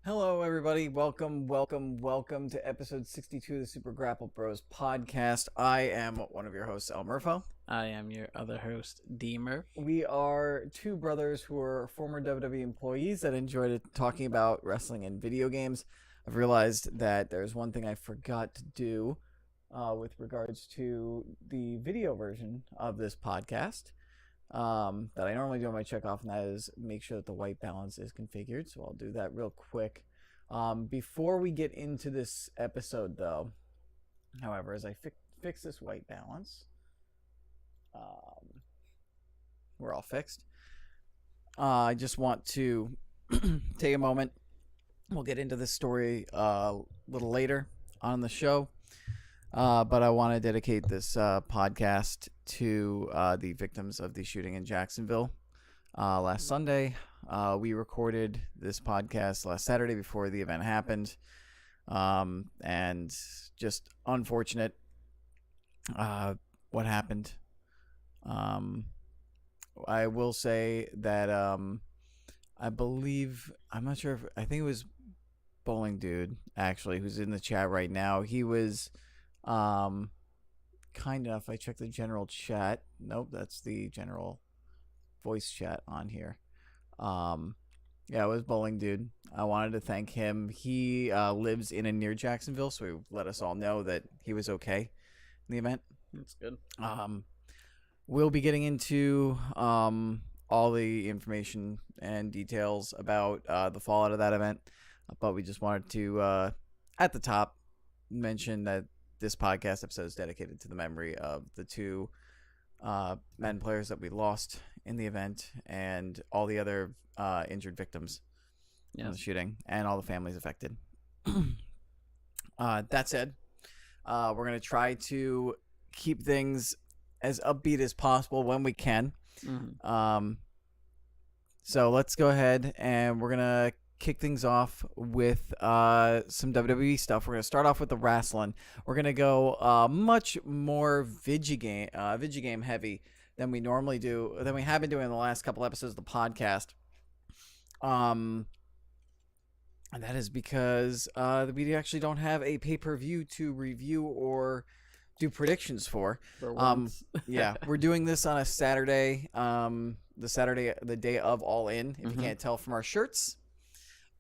Hello, everybody. Welcome to episode 62 of the Super Grapple Bros podcast. I am one of your hosts, Murpho. I am your other host, DMurph. We are two brothers who are former WWE employees that enjoyed talking about wrestling and video games. I've realized that there's one thing I forgot to do with regards to the video version of this podcast that I normally do on my checkoff, and that is make sure that the white balance is configured. So I'll do that real quick. Before we get into this episode, though, however, as I fix this white balance, we're all fixed. I just want to take a moment. We'll get into this story a little later on the show. But I want to dedicate this podcast to the victims of the shooting in Jacksonville last Sunday. We recorded this podcast last Saturday before the event happened, and just unfortunate what happened. I will say that I believe, I'm not sure if, I think it was Bowling Dude, actually, who's in the chat right now. He was kind enough, I checked the general chat. Nope, that's the general voice chat on here. Yeah, it was Bowling Dude. I wanted to thank him. He lives in and near Jacksonville, so he let us all know that he was okay in the event. That's good. We'll be getting into all the information and details about the fallout of that event, but we just wanted to at the top mention that this podcast episode is dedicated to the memory of the two Madden players that we lost in the event and all the other injured victims in the shooting and all the families affected. That said, we're going to try to keep things as upbeat as possible when we can. Mm-hmm. So let's go ahead and we're going to kick things off with some WWE stuff. We're going to start off with the wrestling. We're going to go much more Vigigame heavy than we normally do, than we have been doing in the last couple episodes of the podcast. And that is because we actually don't have a pay-per-view to review or do predictions for. Yeah, we're doing this on a Saturday, the day of All In, if you can't tell from our shirts.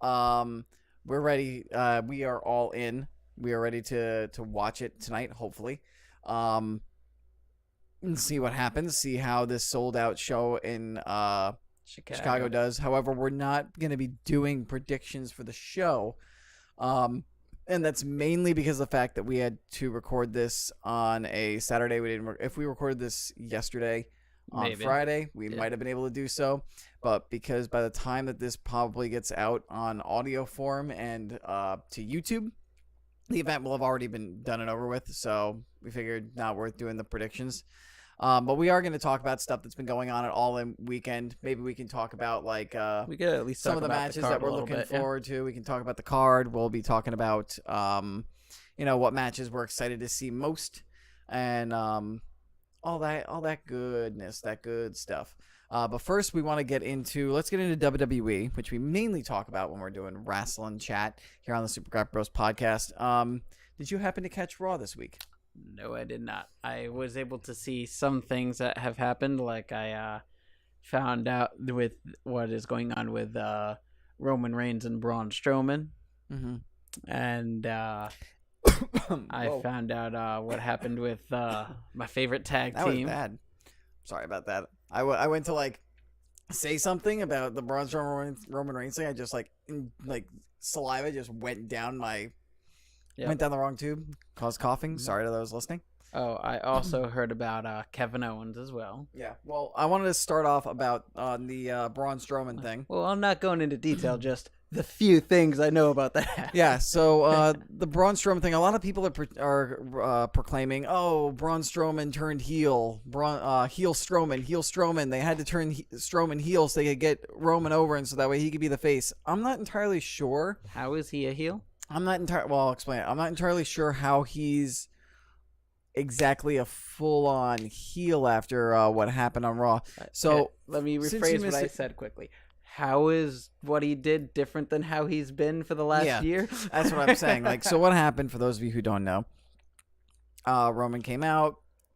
We're ready. We are all in. We are ready to watch it tonight, hopefully. And see what happens. See how this sold out show in Chicago does. However, we're not going to be doing predictions for the show. And that's mainly because of the fact that we had to record this on a Saturday. We didn't. If we recorded this yesterday on Friday, we might have been able to do so. But because by the time that this probably gets out on audio form and to YouTube, the event will have already been done and over with. So we figured not worth doing the predictions. But we are going to talk about stuff that's been going on at All In weekend. Maybe we can talk about we could at least some of the matches that we're looking forward to. We can talk about the card. We'll be talking about what matches we're excited to see most, and all that goodness, that good stuff. But first, we want to let's get into WWE, which we mainly talk about when we're doing wrestling chat here on the Super Grapple Bros podcast. Did you happen to catch Raw this week? No, I did not. I was able to see some things that have happened, like I found out with what is going on with Roman Reigns and Braun Strowman. Mm-hmm. And I found out what happened with my favorite tag team. That was bad. Sorry about that. I went to say something about the Braun Strowman Roman Reigns thing. I just saliva just went down went down the wrong tube, caused coughing. Sorry to those listening. Oh, I also heard about Kevin Owens as well. Yeah, well, I wanted to start off about the Braun Strowman thing. Well, I'm not going into detail, just the few things I know about that. Yeah, so the Braun Strowman thing, a lot of people are proclaiming, oh, Braun Strowman turned heel, heel Strowman. They had to turn Strowman heel so they could get Roman over, and so that way he could be the face. I'm not entirely sure. How is he a heel? I'll explain it. I'm not entirely sure how he's exactly a full-on heel after what happened on Raw. So let me rephrase what I said quickly. how is what he did different than how he's been for the last year? That's what I'm saying. Like, so what happened, for those of you who don't know, Roman came out,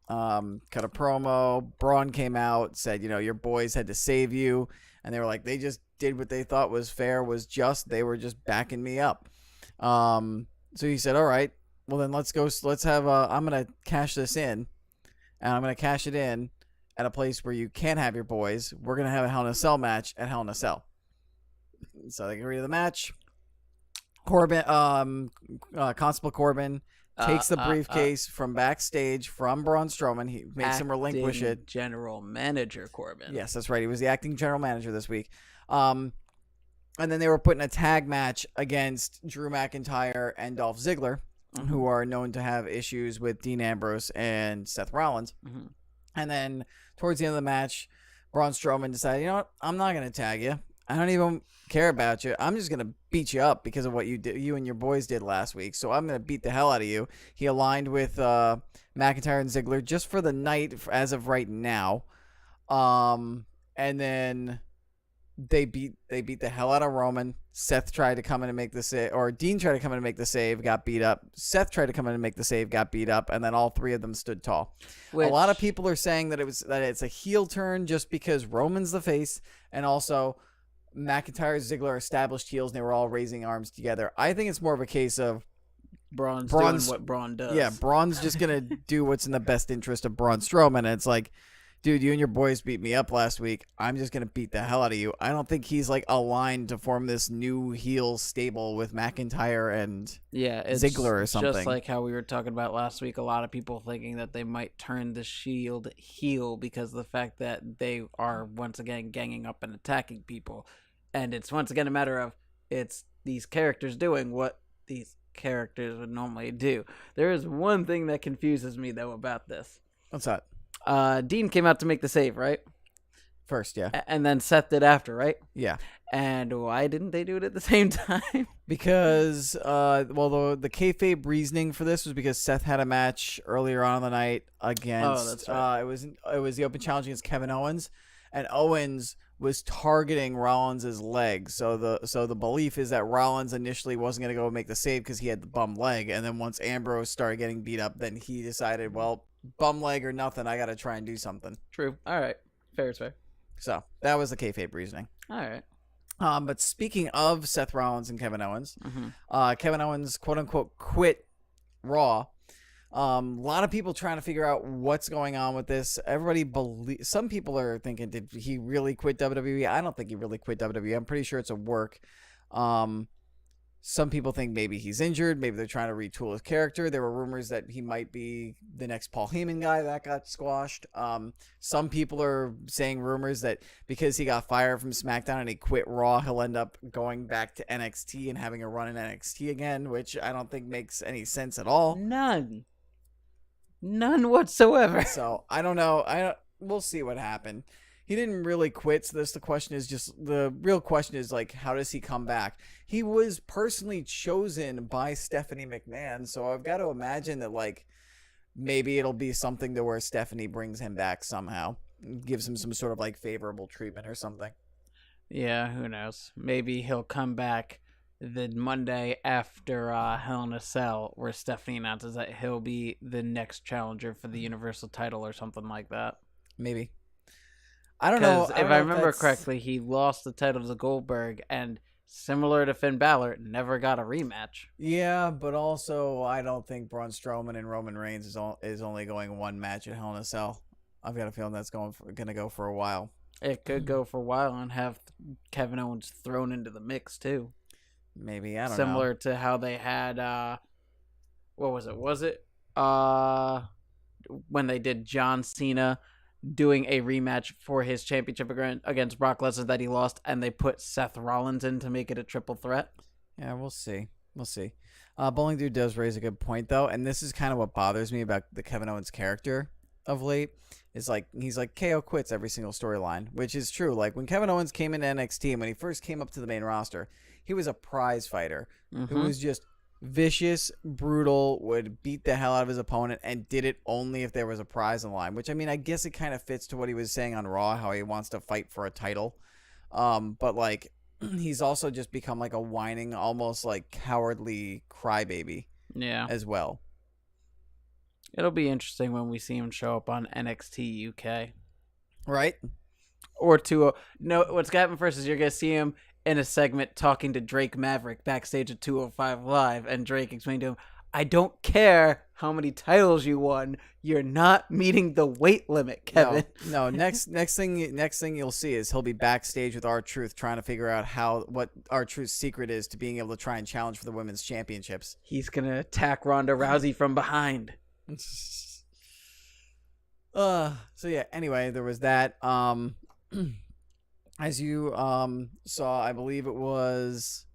cut a promo. Braun came out, said, your boys had to save you. And they were like, they just did what they thought was fair, was just. They were just backing me up. So he said, all right, well then let's go. Let's have, I'm going to cash this in. And I'm going to cash it in at a place where you can't have your boys. We're going to have a Hell in a Cell match at Hell in a Cell. So they agree to the match. Corbin, Constable Corbin takes the briefcase from backstage from Braun Strowman. He makes him relinquish it. General Manager Corbin. Yes, that's right. He was the acting general manager this week. And then they were putting a tag match against Drew McIntyre and Dolph Ziggler, who are known to have issues with Dean Ambrose and Seth Rollins. And then towards the end of the match, Braun Strowman decided, you know what? I'm not going to tag you. I don't even care about you. I'm just going to beat you up because of what you did, you and your boys did last week. So I'm going to beat the hell out of you. He aligned with McIntyre and Ziggler just for the night as of right now. And then they beat the hell out of Roman. Seth tried to come in and make the save, or Dean tried to come in and make the save, got beat up. Seth tried to come in and make the save, got beat up, and then all three of them stood tall. A lot of people are saying that it's a heel turn just because Roman's the face, and also McIntyre and Ziggler are established heels, and they were all raising arms together. I think it's more of a case of Braun's doing what Braun does. Yeah, Braun's just gonna do what's in the best interest of Braun Strowman. And it's like, dude, you and your boys beat me up last week. I'm just going to beat the hell out of you. I don't think he's, like, aligned to form this new heel stable with McIntyre and Ziggler or something. Just like how we were talking about last week, a lot of people thinking that they might turn the Shield heel because of the fact that they are, once again, ganging up and attacking people. And it's, once again, a matter of it's these characters doing what these characters would normally do. There is one thing that confuses me, though, about this. What's that? Dean came out to make the save, right? First, yeah. And then Seth did after, right? Yeah. And why didn't they do it at the same time? Because, the kayfabe reasoning for this was because Seth had a match earlier on in the night against, that's right. It was the open challenge against Kevin Owens, and Owens was targeting Rollins' leg. So the belief is that Rollins initially wasn't going to go make the save because he had the bum leg, and then once Ambrose started getting beat up, then he decided, well, bum leg or nothing, I got to try and do something. True. All right. Fair is fair. So that was the kayfabe reasoning. All right. But speaking of Seth Rollins and Kevin Owens, Kevin Owens, quote unquote, quit Raw. A lot of people trying to figure out what's going on with this. Some people are thinking, did he really quit WWE? I don't think he really quit WWE. I'm pretty sure it's a work. Some people think maybe he's injured. Maybe they're trying to retool his character. There were rumors that he might be the next Paul Heyman guy. That got squashed. Some people are saying rumors that because he got fired from SmackDown and he quit Raw, he'll end up going back to NXT and having a run in NXT again, which I don't think makes any sense at all. None whatsoever. So I don't know. We'll see what happened. He didn't really quit, so the real question is, like, how does he come back? He was personally chosen by Stephanie McMahon, so I've got to imagine that, like, maybe it'll be something to where Stephanie brings him back somehow, gives him some sort of, like, favorable treatment or something. Yeah, who knows? Maybe he'll come back the Monday after Hell in a Cell, where Stephanie announces that he'll be the next challenger for the Universal title or something like that. Maybe. I don't know. If I remember correctly, he lost the title to Goldberg, and similar to Finn Balor, never got a rematch. Yeah, but also I don't think Braun Strowman and Roman Reigns is only going one match at Hell in a Cell. I've got a feeling that's going to go for a while. It could go for a while and have Kevin Owens thrown into the mix too. Maybe, I don't know. Similar to how they had what was it? Was it when they did John Cena doing a rematch for his championship against Brock Lesnar that he lost, and they put Seth Rollins in to make it a triple threat? Yeah, we'll see. Bowling Dude does raise a good point, though, and this is kind of what bothers me about the Kevin Owens character of late. Is like, he's like, KO quits every single storyline, which is true. Like, when Kevin Owens came into NXT and when he first came up to the main roster, he was a prize fighter who was just vicious, brutal, would beat the hell out of his opponent, and did it only if there was a prize in line. Which, I mean, I guess it kind of fits to what he was saying on Raw, how he wants to fight for a title. But like he's also just become like a whining, almost like cowardly crybaby Yeah. as well. It'll be interesting when we see him show up on NXT UK. Right? Or no, what's going to happen first is you're going to see him in a segment talking to Drake Maverick backstage at 205 Live, and Drake explained to him, I don't care how many titles you won, you're not meeting the weight limit, Kevin. No. Next thing you'll see is he'll be backstage with R-Truth trying to figure out what R-Truth's secret is to being able to try and challenge for the women's championships. He's going to attack Ronda Rousey from behind. So yeah, anyway, there was that. As you saw, I believe it was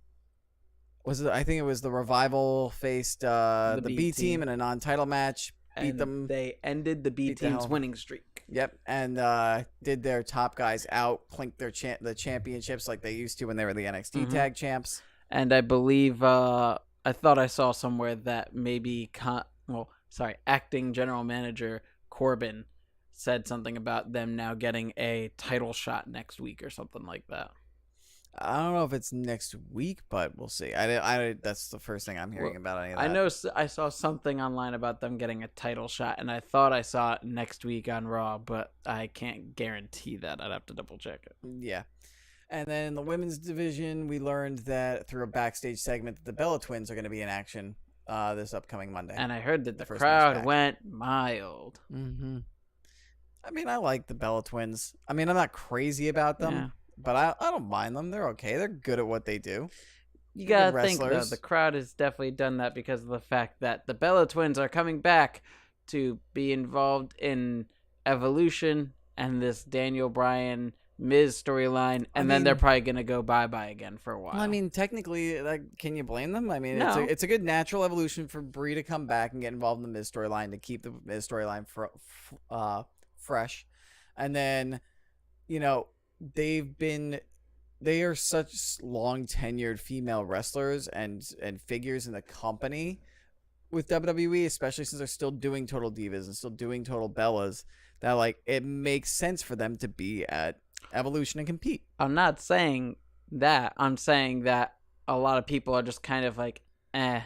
I think it was the Revival faced the B team in a non-title match. Beat them. They ended the B team's winning streak. Yep, and did their top guys out, clinked the championships like they used to when they were the NXT tag champs. And I believe I thought I saw somewhere that maybe acting general manager Corbin said something about them now getting a title shot next week or something like that. I don't know if it's next week, but we'll see. I that's the first thing I'm hearing about any of that. I know I saw something online about them getting a title shot, and I thought I saw it next week on Raw, but I can't guarantee that. I'd have to double check it. Yeah. And then in the women's division, we learned that through a backstage segment that the Bella Twins are going to be in action this upcoming Monday. And I heard that the crowd went mild. Mm-hmm. I mean, I like the Bella Twins. I mean, I'm not crazy about them, but I don't mind them. They're okay. They're good at what they do. You got to think, though, the crowd has definitely done that because of the fact that the Bella Twins are coming back to be involved in Evolution and this Daniel Bryan Miz storyline, and then they're probably going to go bye-bye again for a while. Well, I mean, technically, can you blame them? I mean, no. It's a good natural evolution for Brie to come back and get involved in the Miz storyline to keep the Miz storyline fresh. And then, they are such long tenured female wrestlers and figures in the company with WWE, especially since they're still doing Total Divas and still doing Total Bellas, that like it makes sense for them to be at Evolution and compete. I'm not saying that. I'm saying that a lot of people are just kind of like, eh.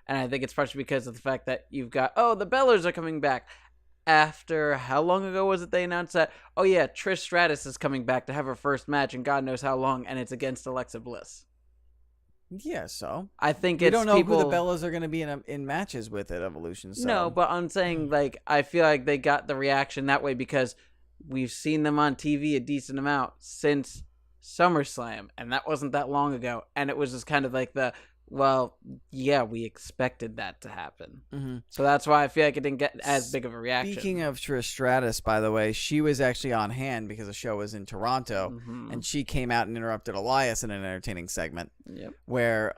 And I think it's partially because of the fact that you've got, the Bellas are coming back. After how long ago was it they announced that? Oh yeah, Trish Stratus is coming back to have her first match in God knows how long, and it's against Alexa Bliss. Yeah, so I think we don't know who the Bellas are going to be in matches with at Evolution. So. No, but I'm saying like I feel like they got the reaction that way because we've seen them on TV a decent amount since SummerSlam, and that wasn't that long ago, and it was just kind of like we expected that to happen. Mm-hmm. So that's why I feel like it didn't get as big of a reaction. Speaking of Trish Stratus, by the way, she was actually on hand because the show was in Toronto, and she came out and interrupted Elias in an entertaining segment where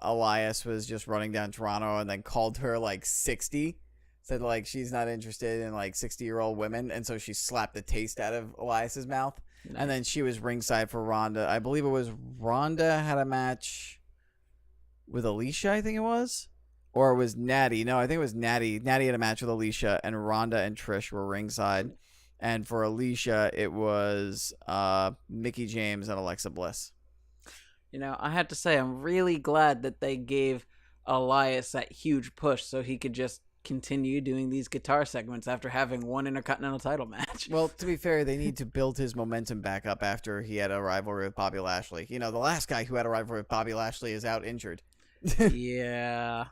Elias was just running down Toronto and then called her like 60, said like she's not interested in like 60-year-old women, and so she slapped the taste out of Elias's mouth. Nice. And then she was ringside for Ronda. I believe it was Ronda had a match with Alicia, I think it was. Or it was Natty. No, I think it was Natty. Natty had a match with Alicia, and Ronda and Trish were ringside. And for Alicia, it was Mickie James and Alexa Bliss. I have to say, I'm really glad that they gave Elias that huge push so he could just continue doing these guitar segments after having one Intercontinental title match. Well, to be fair, they need to build his momentum back up after he had a rivalry with Bobby Lashley. The last guy who had a rivalry with Bobby Lashley is out injured. Yeah.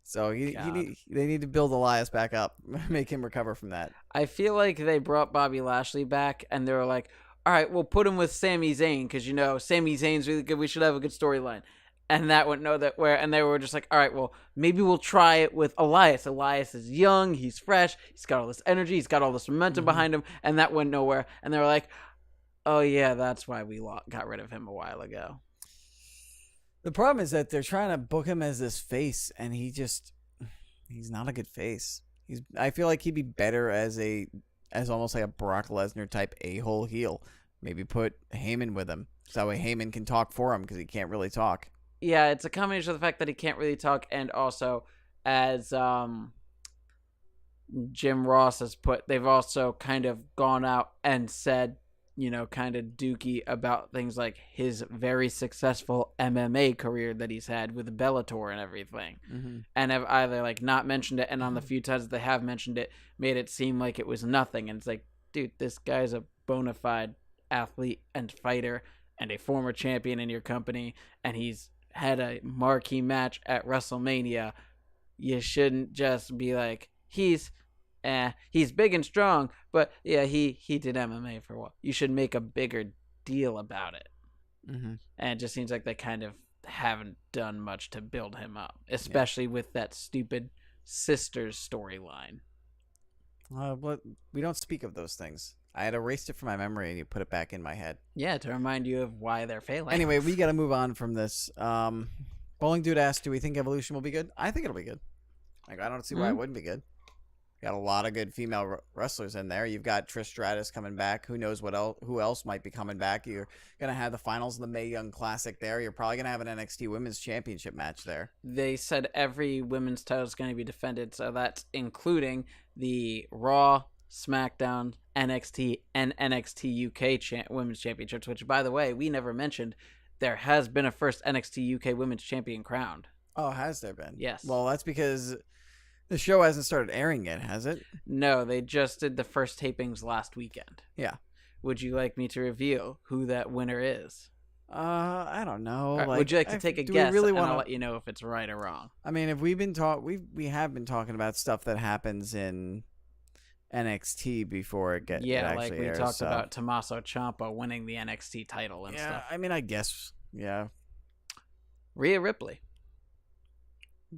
So they need to build Elias back up, make him recover from that. I feel like they brought Bobby Lashley back, and they were like, all right, we'll put him with Sami Zayn, because, Sami Zayn's really good. We should have a good storyline. And that went nowhere, and they were just like, all right, well, maybe we'll try it with Elias. Elias is young, he's fresh, he's got all this energy, he's got all this momentum behind him, and that went nowhere. And they were like, oh yeah, that's why we got rid of him a while ago. The problem is that they're trying to book him as this face, and he's not a good face. I feel like he'd be better as almost like a Brock Lesnar type a-hole heel. Maybe put Heyman with him, so that way Heyman can talk for him because he can't really talk. Yeah, it's a combination of the fact that he can't really talk, and also as Jim Ross they've also kind of gone out and said, kind of dookie about things like his very successful MMA career that he's had with Bellator and everything. Mm-hmm. And have either like not mentioned it, and on the few times that they have mentioned it, made it seem like it was nothing. And it's like, dude, this guy's a bona fide athlete and fighter and a former champion in your company, and he's had a marquee match at WrestleMania. You shouldn't just be like, he's big and strong, but yeah, he did MMA for a while. You should make a bigger deal about it. Mm-hmm. And it just seems like they kind of haven't done much to build him up, especially with that stupid sisters storyline. But we don't speak of those things. I had erased it from my memory, and you put it back in my head. Yeah, to remind you of why they're failing. Anyway, we got to move on from this. Bowling Dude asked, do we think Evolution will be good? I think it'll be good. Like, I don't see why it wouldn't be good. Got a lot of good female wrestlers in there. You've got Trish Stratus coming back. Who knows who else might be coming back? You're going to have the finals of the Mae Young Classic there. You're probably going to have an NXT Women's Championship match there. They said every women's title is going to be defended, so that's including the Raw, SmackDown, NXT, and NXT UK Women's Championships, which, by the way, we never mentioned. There has been a first NXT UK Women's Champion crowned. Oh, has there been? Yes. Well, that's because the show hasn't started airing yet, has it? No, they just did the first tapings last weekend. Yeah. Would you like me to reveal who that winner is? I don't know. Right, like, would you like to take a guess? Really and wanna... I'll let you know if it's right or wrong. I mean, if we have been talking about stuff that happens in NXT before it gets like we airs, talked about Tommaso Ciampa winning the NXT title and stuff. I mean, I guess Rhea Ripley.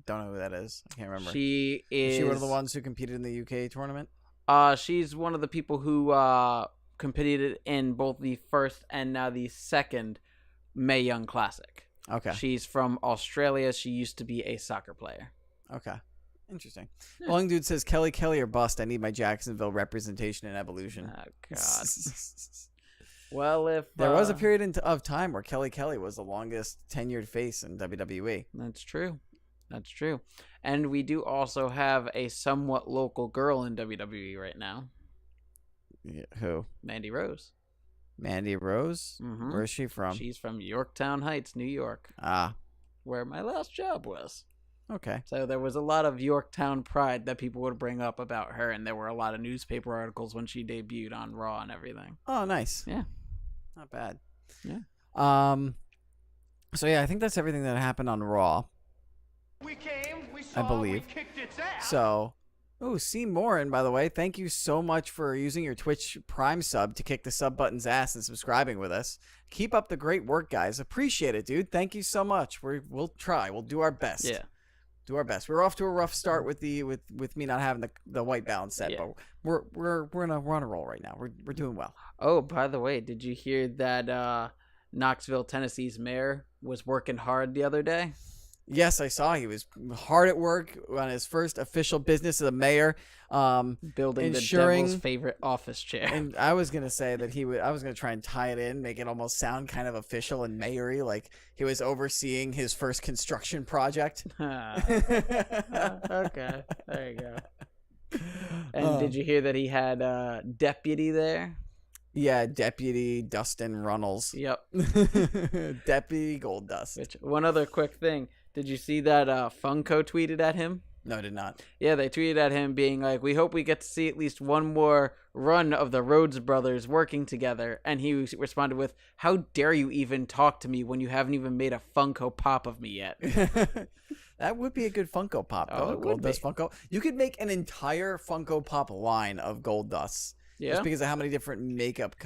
Don't know who that is. I can't remember. She is she one of the ones who competed in the UK tournament? She's one of the people who competed in both the first and now the second Mae Young Classic. Okay. She's from Australia. She used to be a soccer player. Okay. Interesting. Yeah. Bowling Dude says, Kelly or bust. I need my Jacksonville representation in Evolution. Oh, God. Well, if... There was a period of time where Kelly was the longest tenured face in WWE. That's true. And we do also have a somewhat local girl in WWE right now. Yeah, who? Mandy Rose. Mandy Rose? Mm-hmm. Where is she from? She's from Yorktown Heights, New York. Ah. Where my last job was. Okay. So there was a lot of Yorktown pride that people would bring up about her, and there were a lot of newspaper articles when she debuted on Raw and everything. Oh, nice. Yeah. Not bad. Yeah. So, yeah, I think that's everything that happened on Raw. We saw, I believe. we kicked its ass. So, C. Morin, by the way, thank you so much for using your Twitch Prime sub to kick the sub button's ass and subscribing with us. Keep up the great work, guys. Appreciate it, dude. Thank you so much. We'll try. We'll do our best. Yeah. Do our best. We're off to a rough start with me not having the white balance set, but we're on a roll right now. We're doing well. Oh, by the way, did you hear that Knoxville, Tennessee's mayor was working hard the other day? Yes, I saw he was hard at work on his first official business as a mayor, building the devil's favorite office chair. And I was gonna say that I was gonna try and tie it in, make it almost sound kind of official and mayory, like he was overseeing his first construction project. Okay, there you go. And did you hear that he had a deputy there? Yeah, Deputy Dustin Runnels. Yep. Deputy Goldust. One other quick thing. Did you see that Funko tweeted at him? No, I did not. Yeah, they tweeted at him being like, we hope we get to see at least one more run of the Rhodes brothers working together. And he responded with, how dare you even talk to me when you haven't even made a Funko Pop of me yet? That would be a good Funko Pop, though. Goldust Funko. You could make an entire Funko Pop line of Goldust. Yeah. Just because of how many different makeup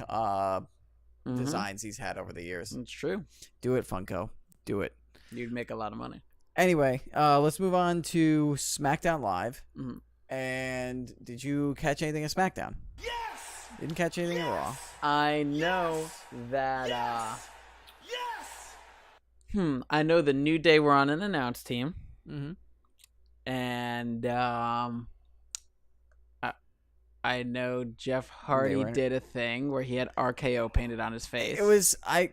designs he's had over the years. It's true. Do it, Funko. Do it. You'd make a lot of money. Anyway, let's move on to SmackDown Live. Mm-hmm. And did you catch anything at SmackDown? Yes! Didn't catch anything at Raw. I know that... I know the New Day were on an announce team. Mm-hmm. And... I know Jeff Hardy did a thing where he had RKO painted on his face. It was I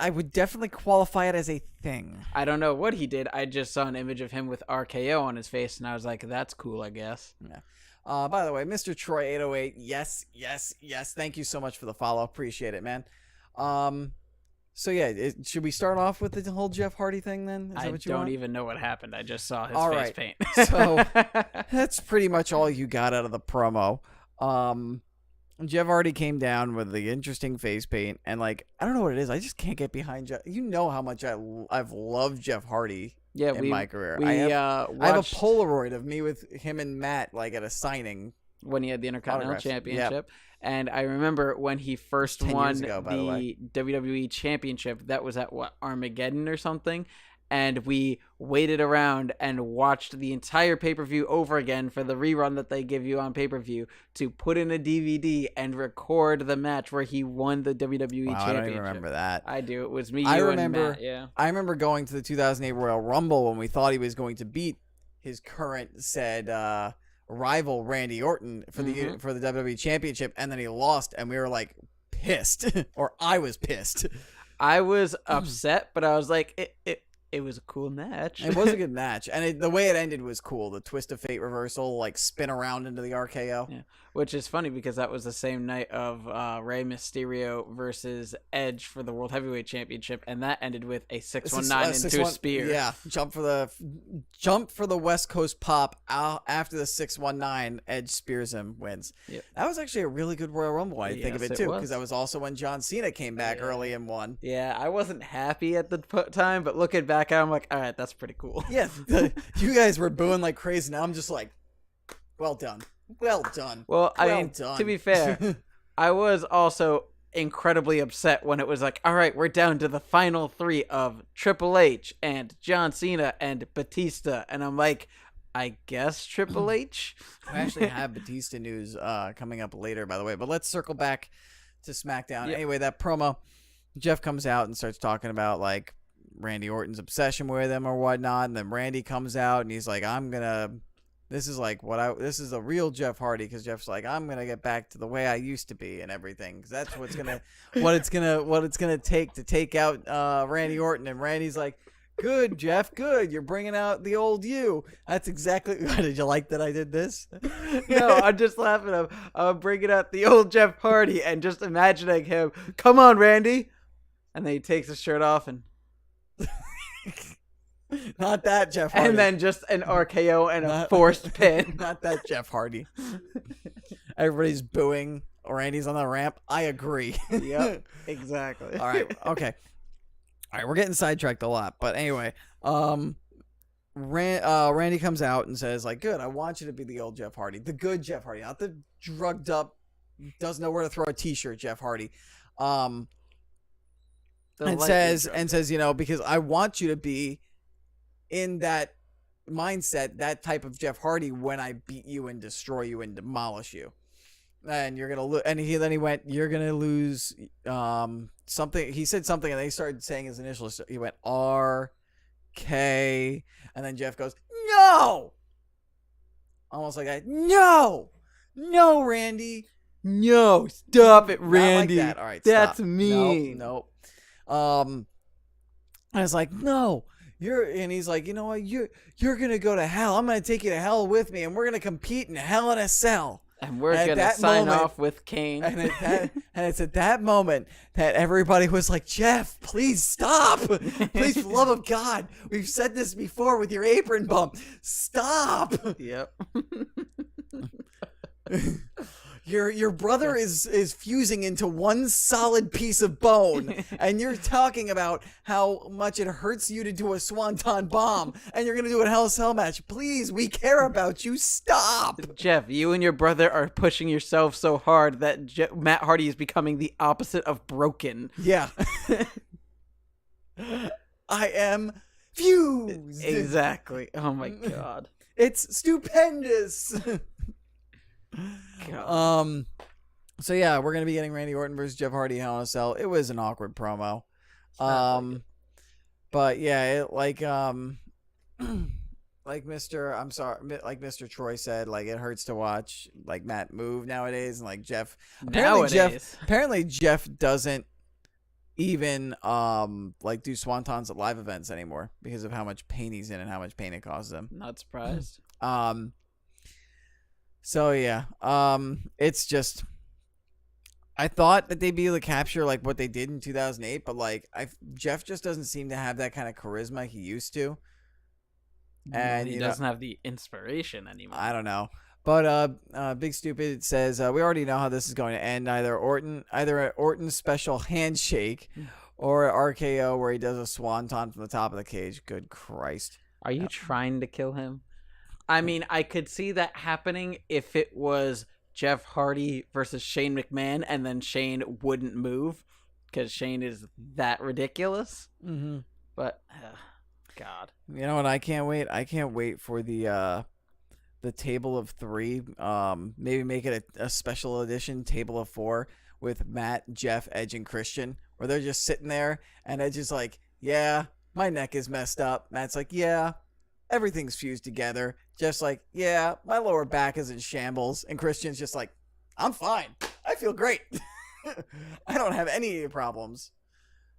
would definitely qualify it as a thing. I don't know what he did. I just saw an image of him with RKO on his face, and I was like, "That's cool, I guess." Yeah. By the way, Mr. Troy 808, yes. Thank you so much for the follow. Appreciate it, man. So yeah, should we start off with the whole Jeff Hardy thing then? Is that I what you don't want? even know what happened. I just saw his All face right. paint. So that's pretty much all you got out of the promo. Jeff Hardy came down with the interesting face paint, and like I don't know what it is. I just can't get behind Jeff. You know how much I've loved Jeff Hardy. Yeah, in my career. We I have a watched Polaroid of me with him and Matt like at a signing. when he had the Intercontinental Autographs. Championship. And I remember when he first 10 won years ago, by the way. WWE Championship, that was at Armageddon or something. And we waited around and watched the entire pay-per-view over again for the rerun that they give you on pay-per-view to put in a DVD and record the match where he won the WWE Championship. I don't even remember that. I do. It was me, you, I and remember. Matt. Yeah. I remember going to the 2008 Royal Rumble when we thought he was going to beat his current said rival Randy Orton for the WWE Championship, and then he lost, and we were like pissed, or I was pissed. I was upset, but I was like, it was a cool match. It was a good match, and the way it ended was cool. The twist of fate reversal, like spin around into the RKO. Yeah. Which is funny because that was the same night of Rey Mysterio versus Edge for the World Heavyweight Championship, and that ended with a 619 into a spear. Yeah, jump for the West Coast pop out after the 619. Edge spears him, wins. Yep. That was actually a really good Royal Rumble. I think of Yes, it it too, was. because that was also when John Cena came back early and won. Yeah, I wasn't happy at the time, but looking back at it, I'm like, all right, that's pretty cool. Yeah, you guys were booing like crazy. Now I'm just like, well done. Well done. Well, I Well mean, done. to be fair, I was also incredibly upset when it was like, all right, we're down to the final three of Triple H and John Cena and Batista. And I'm like, I guess Triple H? I actually have Batista news coming up later, by the way. But let's circle back to SmackDown. Yep. Anyway, that promo, Jeff comes out and starts talking about like Randy Orton's obsession with him or whatnot. And then Randy comes out and he's like, this is like this is a real Jeff Hardy, because Jeff's like, I'm gonna get back to the way I used to be and everything, because that's what it's gonna take to take out Randy Orton. And Randy's like, good, Jeff, good, you're bringing out the old you. That's exactly. Did you like that I did this? No, I'm just laughing. I'm bringing out the old Jeff Hardy and just imagining him. Come on, Randy. And then he takes his shirt off and Not that Jeff Hardy. and then just an RKO and a forced pin. Not that Jeff Hardy. Everybody's booing. Randy's on the ramp. I agree. Yep, exactly. All right. Okay. All right. We're getting sidetracked a lot, but anyway, Randy comes out and says like, "Good. I want you to be the old Jeff Hardy, the good Jeff Hardy, not the drugged up, doesn't know where to throw a T-shirt Jeff Hardy." And says, because I want you to be in that mindset, that type of Jeff Hardy, when I beat you and destroy you and demolish you. And you're gonna and he went, you're gonna lose something. He said something, and then he started saying his initials. He went R-K, and then Jeff goes, no, almost like that. No, Randy, No, stop it, Randy. Not like that. All right, that's stop. me. Nope. I was like, no. And he's like, you know what? You're gonna go to hell. I'm gonna take you to hell with me, and we're gonna compete in Hell in a Cell. And we're going to sign off with Kane. And it's at that moment that everybody was like, Jeff, please stop. Please, for the love of God. We've said this before with your apron bump. Stop. Yep. Your brother is fusing into one solid piece of bone, and you're talking about how much it hurts you to do a swanton bomb, and you're going to do a Hell in a Cell match. Please, we care about you. Stop. Jeff, you and your brother are pushing yourself so hard that Matt Hardy is becoming the opposite of broken. Yeah. I am fused. Exactly. Oh my God. It's stupendous. God. So yeah, we're gonna be getting Randy Orton versus Jeff Hardy Hell in a Cell. It was an awkward promo. But yeah, it like Mr. Troy said, like, it hurts to watch like Matt move nowadays, and like Jeff apparently Jeff doesn't even like do swantons at live events anymore because of how much pain he's in and how much pain it causes him. Not surprised. So yeah, it's just I thought that they'd be able to capture like what they did in 2008, but like Jeff just doesn't seem to have that kind of charisma he used to. And He doesn't have the inspiration anymore. I don't know. But Big Stupid says we already know how this is going to end. Either Orton's special handshake or RKO where he does a swanton from the top of the cage. Good Christ. Are you trying to kill him? I mean, I could see that happening if it was Jeff Hardy versus Shane McMahon, and then Shane wouldn't move because Shane is that ridiculous. Mm-hmm. But, God. You know what? I can't wait. I can't wait for the table of 3. Maybe make it a special edition table of 4 with Matt, Jeff, Edge, and Christian, where they're just sitting there, and Edge is like, "Yeah, my neck is messed up." Matt's like, "Yeah, everything's fused together." Jeff's like, "Yeah, my lower back is in shambles," and Christian's just like, "I'm fine. I feel great. I don't have any problems."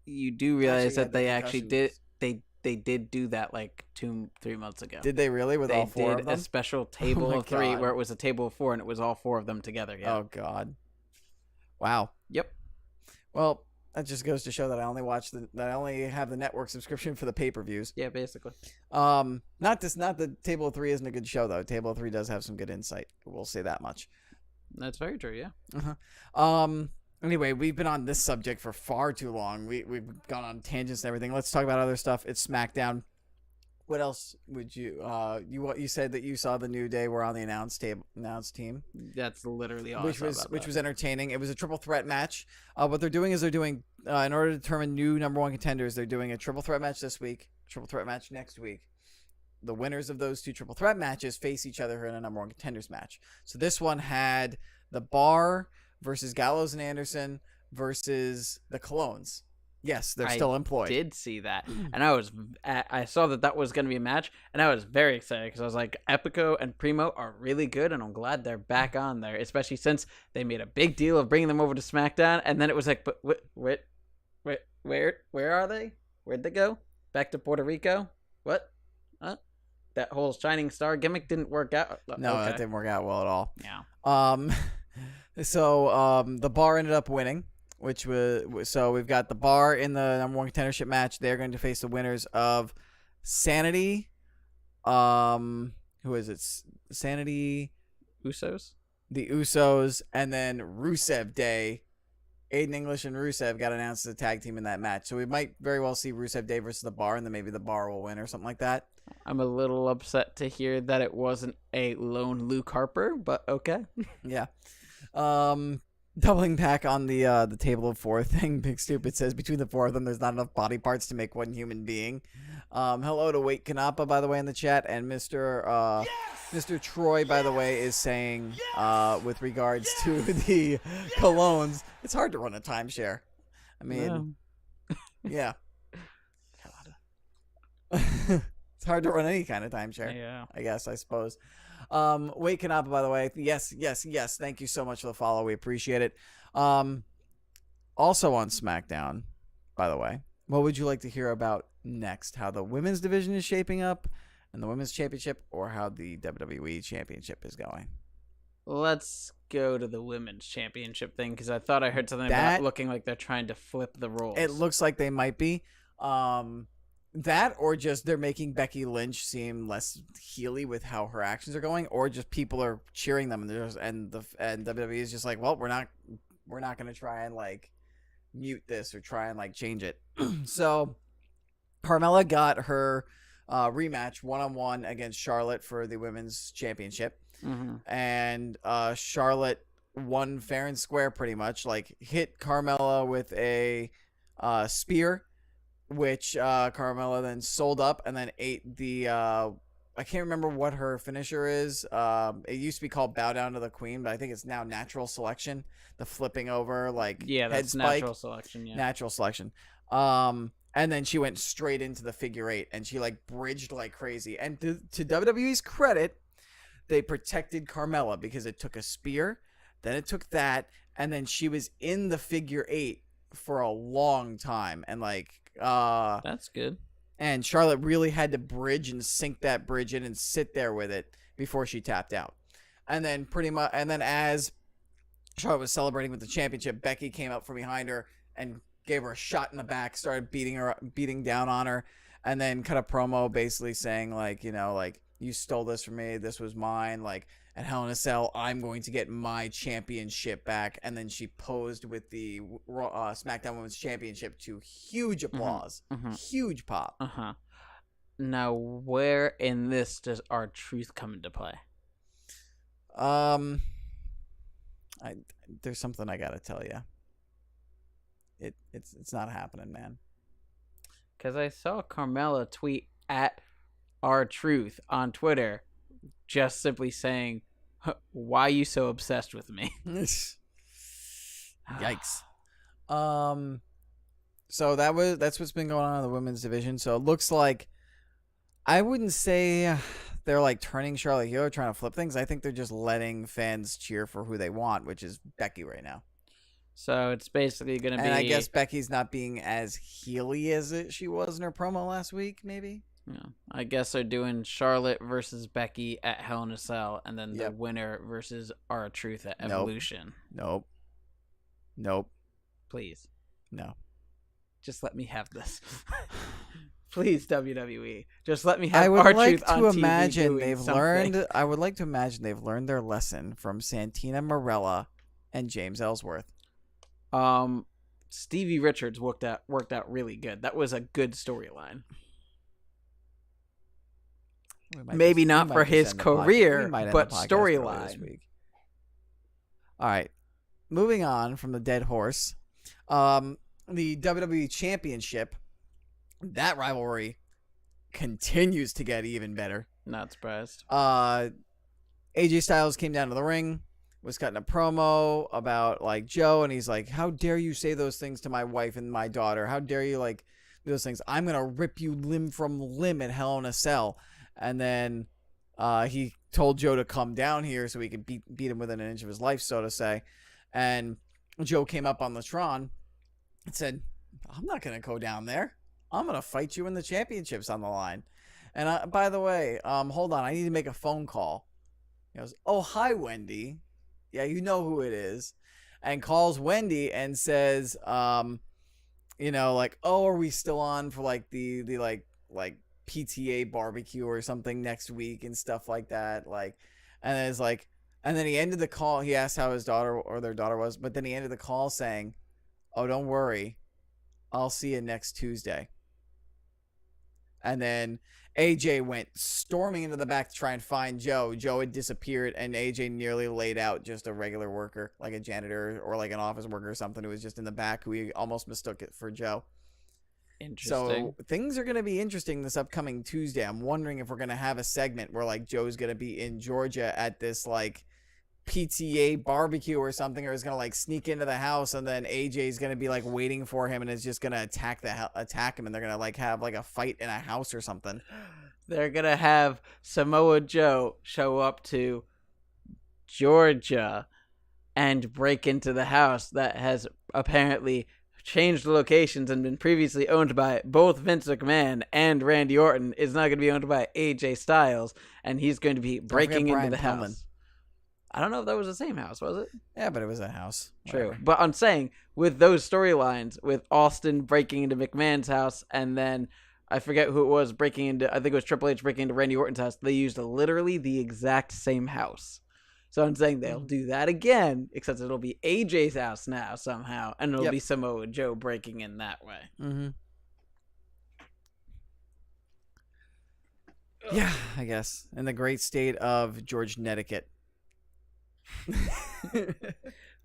You do realize Actually, that they yeah, actually did they did do that like 2-3 months ago. Did they really with they all 4 did of them? a special table my of 3 God. where it was a table of 4 and it was all 4 of them together. Yeah. Oh God. Wow. Yep. Well, that just goes to show that I only have the network subscription for the pay-per-views. Yeah, basically. Not the Table of 3 isn't a good show though. Table of 3 does have some good insight. We'll say that much. That's very true, yeah. Anyway, we've been on this subject for far too long. We've gone on tangents and everything. Let's talk about other stuff. It's SmackDown. What else would you you said that you saw the New Day were on the announced team? That's literally all Which I saw about was that. entertaining. It was a triple threat match. What they're doing is in order to determine new number 1 contenders, they're doing a triple threat match this week, triple threat match next week. The winners of those 2 triple threat matches face each other in a number 1 contenders match. So this one had the Bar versus Gallows and Anderson versus the Colognes. Yes, they're still employed. I did see that, and I saw that was going to be a match, and I was very excited because I was like, Epico and Primo are really good, and I'm glad they're back on there, especially since they made a big deal of bringing them over to SmackDown, and then it was like, but where are they? Where'd they go? Back to Puerto Rico? What? Huh? That whole Shining Star gimmick didn't work out. No, Okay. that didn't work out well at all. Yeah. So the Bar ended up winning, which was so we've got the Bar in the number 1 contendership match. They're going to face the winners of Sanity. Who is it? Sanity, Usos? the Usos, and then Rusev Day. Aiden English and Rusev got announced as a tag team in that match. So we might very well see Rusev Day versus the Bar, and then maybe the Bar will win or something like that. I'm a little upset to hear that it wasn't a lone Luke Harper, but okay. Yeah. Doubling back on the table of 4 thing, Big Stupid says between the 4 of them, there's not enough body parts to make one human being. Hello to Wait Kanapa, by the way, in the chat, and Mr. Troy, by the way, is saying with regards to the Colognes, it's hard to run a timeshare. I mean, yeah. It's hard to run any kind of timeshare. Yeah. I suppose. Wait Kanapa, by the way. Yes. Thank you so much for the follow. We appreciate it. Also on SmackDown, by the way, what would you like to hear about next? How the women's division is shaping up and the women's championship, or how the WWE championship is going? Let's go to the women's championship thing, because I thought I heard something about looking like they're trying to flip the roles. It looks like they might be. That, or just they're making Becky Lynch seem less heely with how her actions are going, or just people are cheering them, and WWE is just like, well, we're not going to try and like mute this or try and like change it. So Carmella got her rematch 1-on-1 against Charlotte for the women's championship. Mm-hmm. And Charlotte won fair and square, pretty much, like hit Carmella with a spear, which Carmella then sold up and then ate the I can't remember what her finisher is. It used to be called Bow Down to the Queen, but I think it's now Natural Selection, the flipping over like yeah, head that's spike. natural selection. Yeah, Natural Selection. And then she went straight into the figure 8 and she like bridged like crazy. And to WWE's credit, they protected Carmella because it took a spear, then it took that, and then she was in the figure 8 for a long time. And like that's good. And Charlotte really had to bridge and sink that bridge in and sit there with it before she tapped out. And then as Charlotte was celebrating with the championship, Becky came up from behind her and gave her a shot in the back, started beating down on her, and then cut a promo basically saying like, you stole this from me, this was mine, like at Hell in a Cell, I'm going to get my championship back. And then she posed with the SmackDown Women's Championship to huge applause, huge pop. Now, where in this does R-Truth come into play? There's something I gotta tell you. It's not happening, man. Because I saw Carmella tweet at R-Truth on Twitter, just simply saying, "Why are you so obsessed with me?" Yikes. So that's what's been going on in the women's division. So it looks like, I wouldn't say they're like turning Charlotte heel or trying to flip things. I think they're just letting fans cheer for who they want, which is Becky right now. So it's basically going to be... And I guess Becky's not being as heely as she was in her promo last week, maybe? Yeah. I guess they're doing Charlotte versus Becky at Hell in a Cell, and then the winner versus R-Truth at Evolution. Nope. Please. No. Just let me have this. Please, WWE. Just let me have R-Truth on TV doing something. I would like to imagine they've learned their lesson from Santina Marella and James Ellsworth. Stevie Richards worked out really good. That was a good storyline. Maybe not for his career, but storyline. All right. Moving on from the dead horse. The WWE Championship, that rivalry continues to get even better. Not surprised. AJ Styles came down to the ring, was cutting a promo about like Joe, and he's like, "How dare you say those things to my wife and my daughter? How dare you like do those things? I'm gonna rip you limb from limb at Hell in a Cell." And then he told Joe to come down here so he could beat him within an inch of his life, so to say. And Joe came up on the Tron and said, "I'm not gonna go down there. I'm gonna fight you when the championship's on the line." And by the way, hold on, I need to make a phone call. He goes, "Oh, hi, Wendy." Yeah, you know who it is. And calls Wendy and says, like, "Oh, are we still on for like the like PTA barbecue or something next week and stuff like that?" Like, and it's like, and then he ended the call. He asked how his daughter or their daughter was, but then he ended the call saying, "Oh, don't worry, I'll see you next Tuesday." And then AJ went storming into the back to try and find Joe. Joe had disappeared, and AJ nearly laid out just a regular worker, like a janitor or like an office worker or something who was just in the back, who he almost mistook it for Joe. Interesting. So things are going to be interesting this upcoming Tuesday. I'm wondering if we're going to have a segment where like Joe's going to be in Georgia at this like PTA barbecue or something, or is going to like sneak into the house, and then AJ's going to be like waiting for him and is just going to attack him, and they're going to like have like a fight in a house or something. They're going to have Samoa Joe show up to Georgia and break into the house that has apparently changed locations and been previously owned by both Vince McMahon and Randy Orton. Is now going to be owned by AJ Styles, and he's going to be breaking into the house. I don't know if that was the same house, was it? Yeah, but it was a house. True. Whatever. But I'm saying, with those storylines, with Austin breaking into McMahon's house, and then I forget who it was breaking into, I think it was Triple H breaking into Randy Orton's house, they used literally the exact same house. So I'm saying they'll do that again, except it'll be AJ's house now somehow, and it'll be Samoa Joe breaking in that way. Mm-hmm. Yeah, I guess. In the great state of George Connecticut.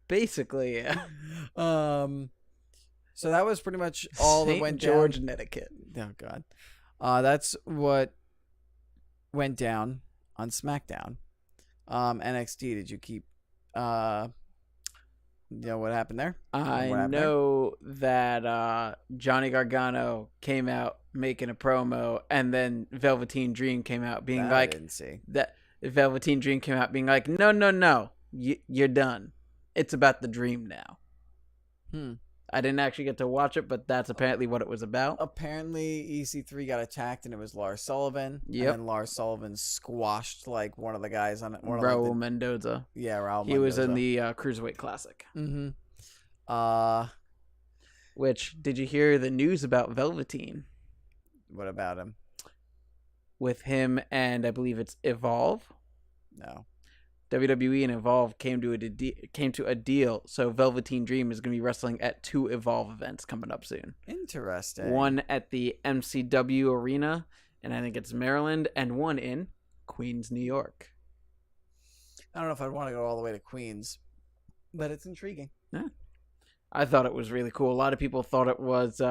Basically, yeah. So that was pretty much all that went down. George Connecticut. Oh God. That's what went down on SmackDown. NXT, did you keep what happened there? I know that Johnny Gargano came out making a promo, and then Velveteen Dream came out being that like, I didn't see. That Velveteen Dream came out being like, no, you're done. It's about the Dream now. I didn't actually get to watch it, but that's apparently what it was about. Apparently, EC3 got attacked, and it was Lars Sullivan. Yep. And then Lars Sullivan squashed like one of the guys on it. Raul Mendoza. Yeah, Raul. He was in the Cruiserweight Classic. Mm-hmm. Which, did you hear the news about Velveteen? What about him? With him and I believe it's Evolve. No. WWE and Evolve came to a deal, so Velveteen Dream is going to be wrestling at 2 Evolve events coming up soon. Interesting. One at the MCW Arena, and I think it's Maryland, and one in Queens, New York. I don't know if I'd want to go all the way to Queens, but it's intriguing. Yeah. I thought it was really cool. A lot of people thought it was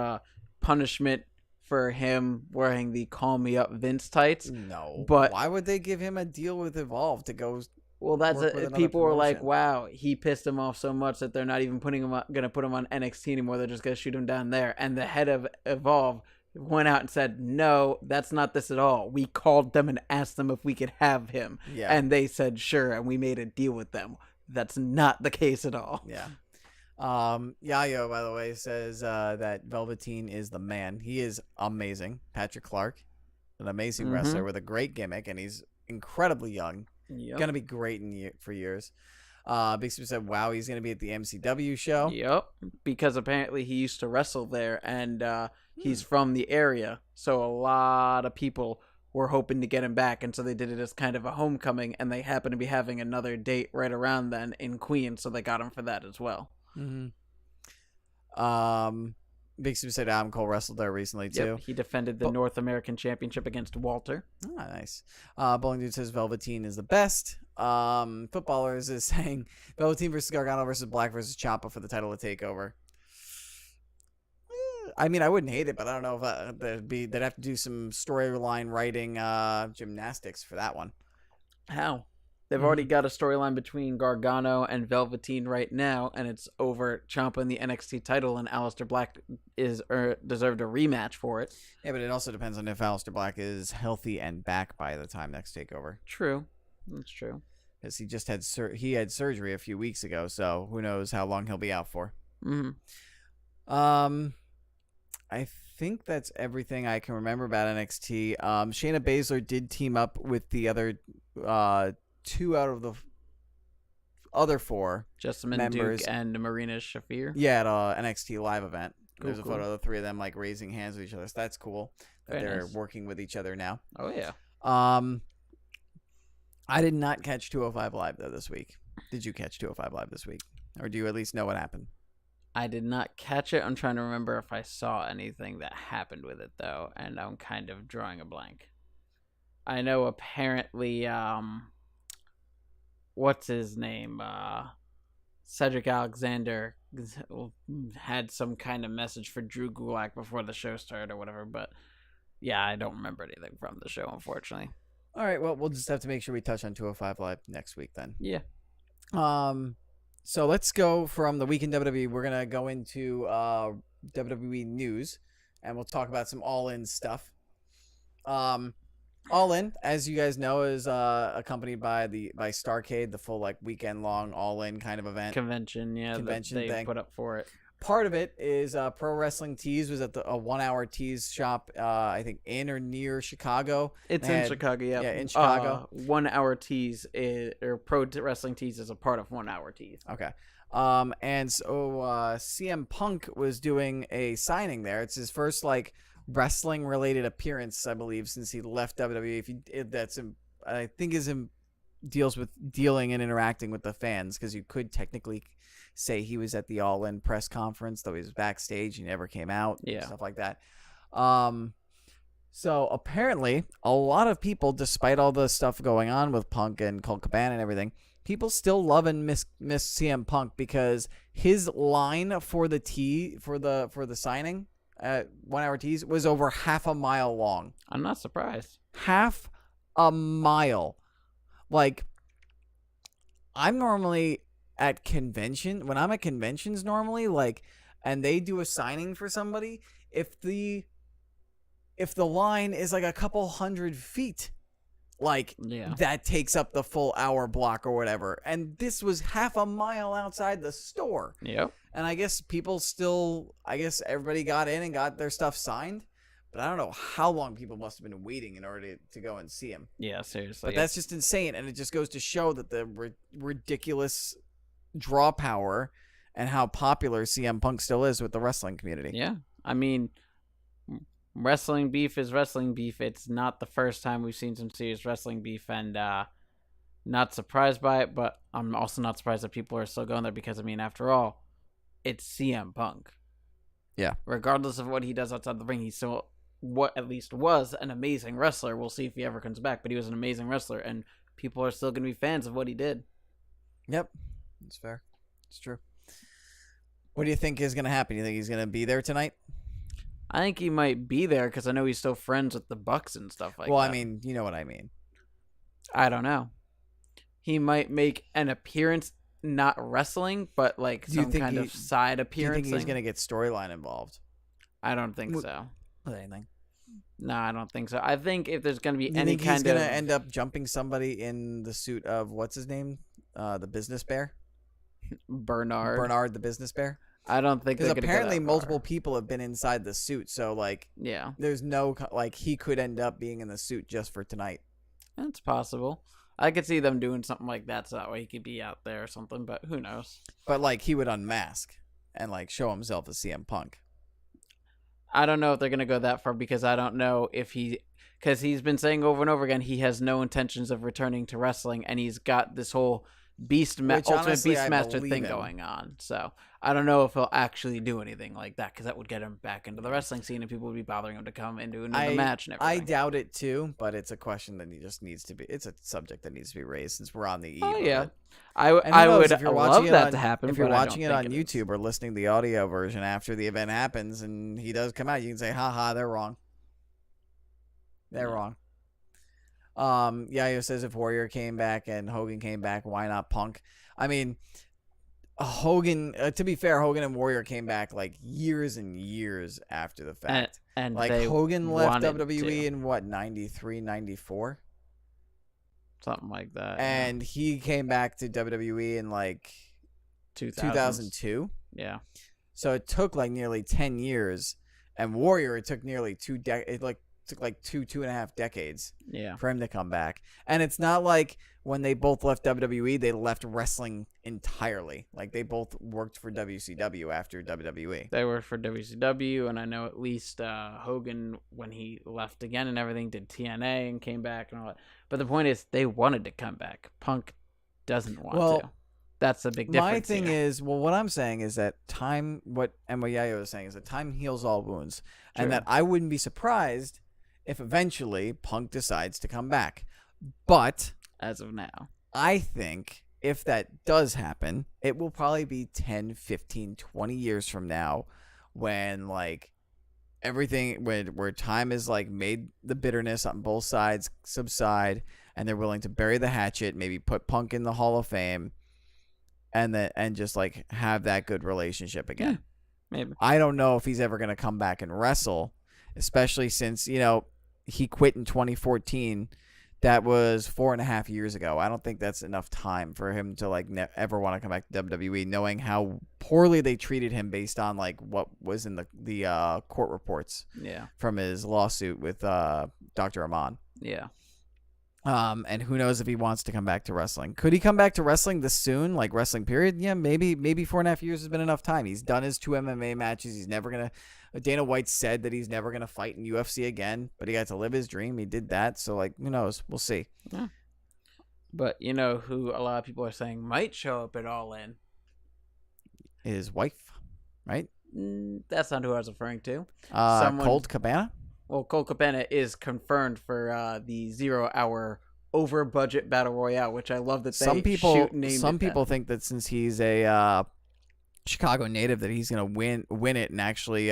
punishment for him wearing the Call Me Up Vince tights. No. But why would they give him a deal with Evolve to go? Well, that's people were like, promotion. "Wow, he pissed him off so much that they're not even going to put him on NXT anymore. They're just going to shoot him down there." And the head of Evolve went out and said, "No, that's not this at all. We called them and asked them if we could have him, and they said sure, and we made a deal with them. That's not the case at all." Yeah. Yayo, by the way, says that Velveteen is the man. He is amazing. Patrick Clark, an amazing wrestler with a great gimmick, and he's incredibly young. Yep. Gonna be great for years. Big Sue said, "Wow, he's gonna be at the MCW show." Yep, because apparently he used to wrestle there, and he's from the area, so a lot of people were hoping to get him back, and so they did it as kind of a homecoming, and they happen to be having another date right around then in Queens, so they got him for that as well. Big Sue said Adam Cole wrestled there recently too. Yep, he defended the North American Championship against Walter. Ah, nice. Bowling Dude says Velveteen is the best. Footballers is saying Velveteen versus Gargano versus Black versus Ciampa for the title of Takeover. I mean, I wouldn't hate it, but I don't know if they'd have to do some storyline writing gymnastics for that one. How? They've already got a storyline between Gargano and Velveteen right now, and it's over Ciampa and the NXT title, and Aleister Black is deserved a rematch for it. Yeah, but it also depends on if Aleister Black is healthy and back by the time next Takeover. True. That's true. Because he just had surgery a few weeks ago, so who knows how long he'll be out for. I think that's everything I can remember about NXT. Shayna Baszler did team up with the other 2 out of the other 4 Jessamine members. Duke and Marina Shafir. Yeah, at a NXT live event. Cool, There's a photo of the 3 of them like raising hands with each other. So that's cool that Very they're nice. working with each other now. Oh yeah. I did not catch 205 Live though this week. Did you catch 205 Live this week, or do you at least know what happened? I did not catch it. I'm trying to remember if I saw anything that happened with it though, and I'm kind of drawing a blank. I know apparently what's his name? Cedric Alexander had some kind of message for Drew Gulak before the show started or whatever, but yeah, I don't remember anything from the show, unfortunately. All right, well, we'll just have to make sure we touch on 205 Live next week then. Yeah. So let's go from the week in WWE. We're going to go into WWE news, and we'll talk about some All-In stuff. All-In, as you guys know, is accompanied by Starrcade, the full like weekend-long All-In kind of event. Convention they thing. put up for it. Part of it is Pro Wrestling Tees was at a 1 Hour Tees shop, I think in or near Chicago. It's in Chicago, yeah. Yeah, in Chicago. 1 Hour Tees or Pro Wrestling Tees is a part of 1 Hour Tees. Okay. And so CM Punk was doing a signing there. It's his first like wrestling related appearance, I believe, since he left WWE. I think deals with dealing and interacting with the fans, because you could technically say he was at the All-In press conference, though he was backstage, he never came out, stuff like that. So apparently a lot of people, despite all the stuff going on with Punk and Colt Cabana and everything, people still love and miss CM Punk, because his line for the signing at 1 Hour Tees was over half a mile long. I'm not surprised. Half a mile. Like, I'm normally at when I'm at conventions normally, like, and they do a signing for somebody, if the line is like a couple hundred feet, Like, Yeah. that takes up the full hour block or whatever. And this was half a mile outside the store. Yep. And I guess everybody got in and got their stuff signed. But I don't know how long people must have been waiting in order to go and see him. Yeah, seriously. But that's just insane. And it just goes to show that the ridiculous draw power and how popular CM Punk still is with the wrestling community. Yeah. I mean, wrestling beef is wrestling beef. It's not the first time we've seen some serious wrestling beef, and not surprised by it, but I'm also not surprised that people are still going there because, I mean, after all, it's CM Punk. Yeah. Regardless of what he does outside the ring, he's still what at least was an amazing wrestler. We'll see if he ever comes back, but he was an amazing wrestler, and people are still going to be fans of what he did. Yep. That's fair. It's true. What do you think is going to happen? You think he's going to be there tonight? I think he might be there because I know he's still friends with the Bucks and stuff like that. Well, I mean, you know what I mean. I don't know. He might make an appearance, not wrestling, but like some kind of side appearance. Do you think he's going to get storyline involved? I don't think so. With anything? No, I don't think so. I think if there's going to be Do you any think kind he's going of... to end up jumping somebody in the suit of, what's his name? The business bear? Bernard the business bear? I don't think because they're apparently gonna go that multiple far. people have been inside the suit, so like Yeah, there's no like he could end up being in the suit just for tonight. that's possible. I could see them doing something like that so that way he could be out there or something, but who knows? But like he would unmask and like show himself as CM Punk. I don't know if they're gonna go that far because I don't know if because he's been saying over and over again he has no intentions of returning to wrestling, and he's got this whole Ultimate honestly, I Beastmaster believe thing him. going on. So I don't know if he'll actually do anything like that because that would get him back into the wrestling scene and people would be bothering him to come into another match and everything. I doubt it too, but it's a question that he just needs to be. It's a subject that needs to be raised since we're on the eve. Oh of yeah, it. I knows, would if you're love watching it that on- to happen. If you're but I watching it don't on think it is. YouTube or listening to the audio version after the event happens and he does come out, you can say, "Ha, they're wrong. They're wrong." Yayo says if Warrior came back and Hogan came back, why not Punk? I mean, Hogan. To be fair, Hogan and Warrior came back like years and years after the fact. And like they Hogan left wanted WWE to. in what 93, 94? Something like that. And he came back to WWE in like 2002. Yeah. So it took like nearly 10 years, and Warrior it took nearly two and a half decades Yeah. for him to come back. And it's not like when they both left WWE, they left wrestling entirely. Like they both worked for WCW after WWE. They were for WCW, and I know at least Hogan, when he left again and everything, did TNA and came back and all that. But the point is, they wanted to come back. Punk doesn't want to. That's the big difference. My thing here. is, what I'm saying is that what Yayo is saying is that time heals all wounds, and True. that I wouldn't be surprised if eventually Punk decides to come back. But as of now, I think if that does happen, it will probably be 10, 15, 20 years from now when like everything where time is like made the bitterness on both sides subside and they're willing to bury the hatchet, maybe put Punk in the Hall of Fame and just like have that good relationship again. maybe. I don't know if he's ever going to come back and wrestle, especially since, he quit in 2014. That was 4.5 years ago. I don't think that's enough time for him to like ever want to come back to WWE, knowing how poorly they treated him based on like what was in the court reports Yeah. from his lawsuit with Dr. Aman. Yeah. And who knows if he wants to come back to wrestling. Could he come back to wrestling this soon, like wrestling period? Yeah, maybe 4.5 years has been enough time. He's done his 2 MMA matches. He's never going to Dana White said that he's never going to fight in UFC again, but he got to live his dream. He did that. So like, who knows? We'll see. Yeah. But you know who a lot of people are saying might show up at All In? His wife, right? That's not who I was referring to. Colt Cabana? Well, Colt Cabana is confirmed for the 0-hour over-budget battle royale, which I love that they Some people named think that since he's a Chicago native, that he's gonna win it and actually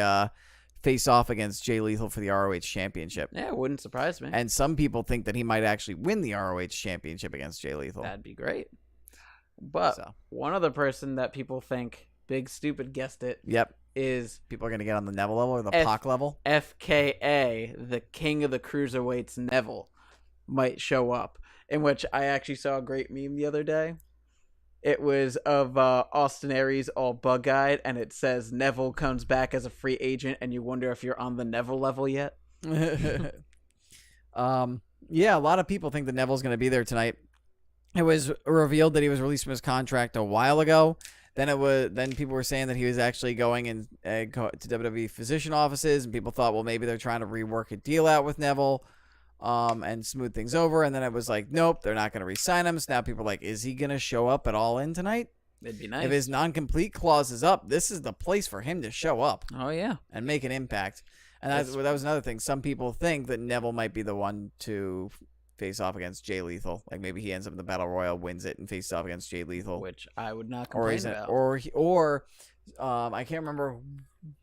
face off against Jay Lethal for the ROH championship. Yeah, it wouldn't surprise me. And some people think that he might actually win the ROH championship against Jay Lethal. That'd be great. But one other person that people think, Big Stupid guessed it, Yep. is People are gonna get on the Neville level or the Pac level. FKA, the king of the cruiserweights, Neville. might show up. In which I actually saw a great meme the other day. It was of Austin Aries all bug-eyed, and it says Neville comes back as a free agent, and you wonder if you're on the Neville level yet. Yeah, a lot of people think that Neville's going to be there tonight. It was revealed that he was released from his contract a while ago. Then people were saying that he was actually going in to WWE physician offices, and people thought, well, maybe they're trying to rework a deal out with Neville. And smooth things over, and then it was like, nope, they're not going to re-sign him. So now people are like, is he going to show up at All In tonight? It'd be nice. If his non-complete clause is up, this is the place for him to show up. Oh, yeah. And make an impact. And that was another thing. Some people think that Neville might be the one to face off against Jay Lethal. Like maybe he ends up in the Battle Royal, wins it, and faces off against Jay Lethal. Which I would not complain about. Or I can't remember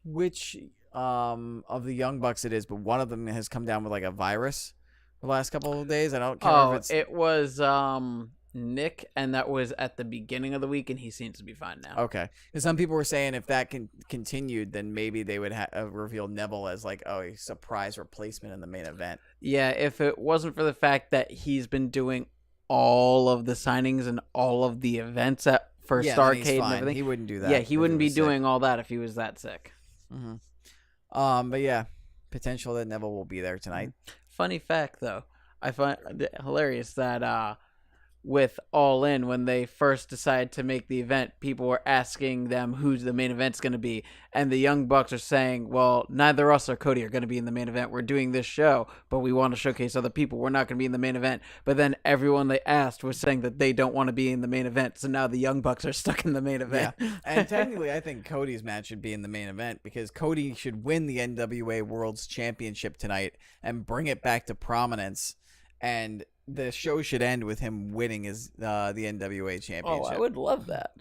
which of the Young Bucks it is, but one of them has come down with like a virus. The last couple of days, I don't care if it's... it was Nick, and that was at the beginning of the week, and he seems to be fine now. Okay, because some people were saying if that continued, then maybe they would reveal Neville as like a surprise replacement in the main event. Yeah, if it wasn't for the fact that he's been doing all of the signings and all of the events for Starrcade and everything, he wouldn't do that. Yeah, he wouldn't be doing all that if he was that sick. Mm-hmm. But yeah, potential that Neville will be there tonight. Funny fact, though, I find it hilarious that with All In, when they first decided to make the event, people were asking them who's the main event's going to be. And the Young Bucks are saying, well, neither us or Cody are going to be in the main event. We're doing this show, but we want to showcase other people. We're not going to be in the main event. But then everyone they asked was saying that they don't want to be in the main event. So now the Young Bucks are stuck in the main event. Yeah. And technically, I think Cody's match should be in the main event because Cody should win the NWA World's Championship tonight and bring it back to prominence. And the show should end with him winning the NWA Championship. Oh, I would love that.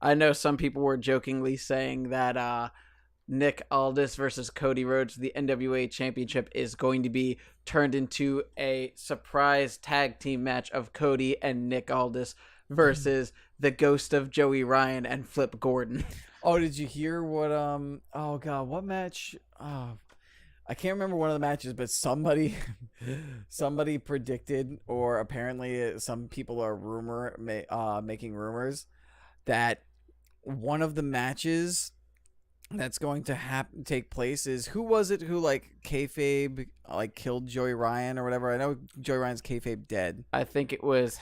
I know some people were jokingly saying that Nick Aldis versus Cody Rhodes, the NWA Championship, is going to be turned into a surprise tag team match of Cody and Nick Aldis versus the ghost of Joey Ryan and Flip Gordon. Oh, did you hear what? Oh God, what match? Oh, I can't remember one of the matches, but somebody predicted, or apparently some people are making rumors that one of the matches that's going to take place is, who was it who like kayfabe like killed Joey Ryan or whatever? I know Joey Ryan's kayfabe dead. I think it was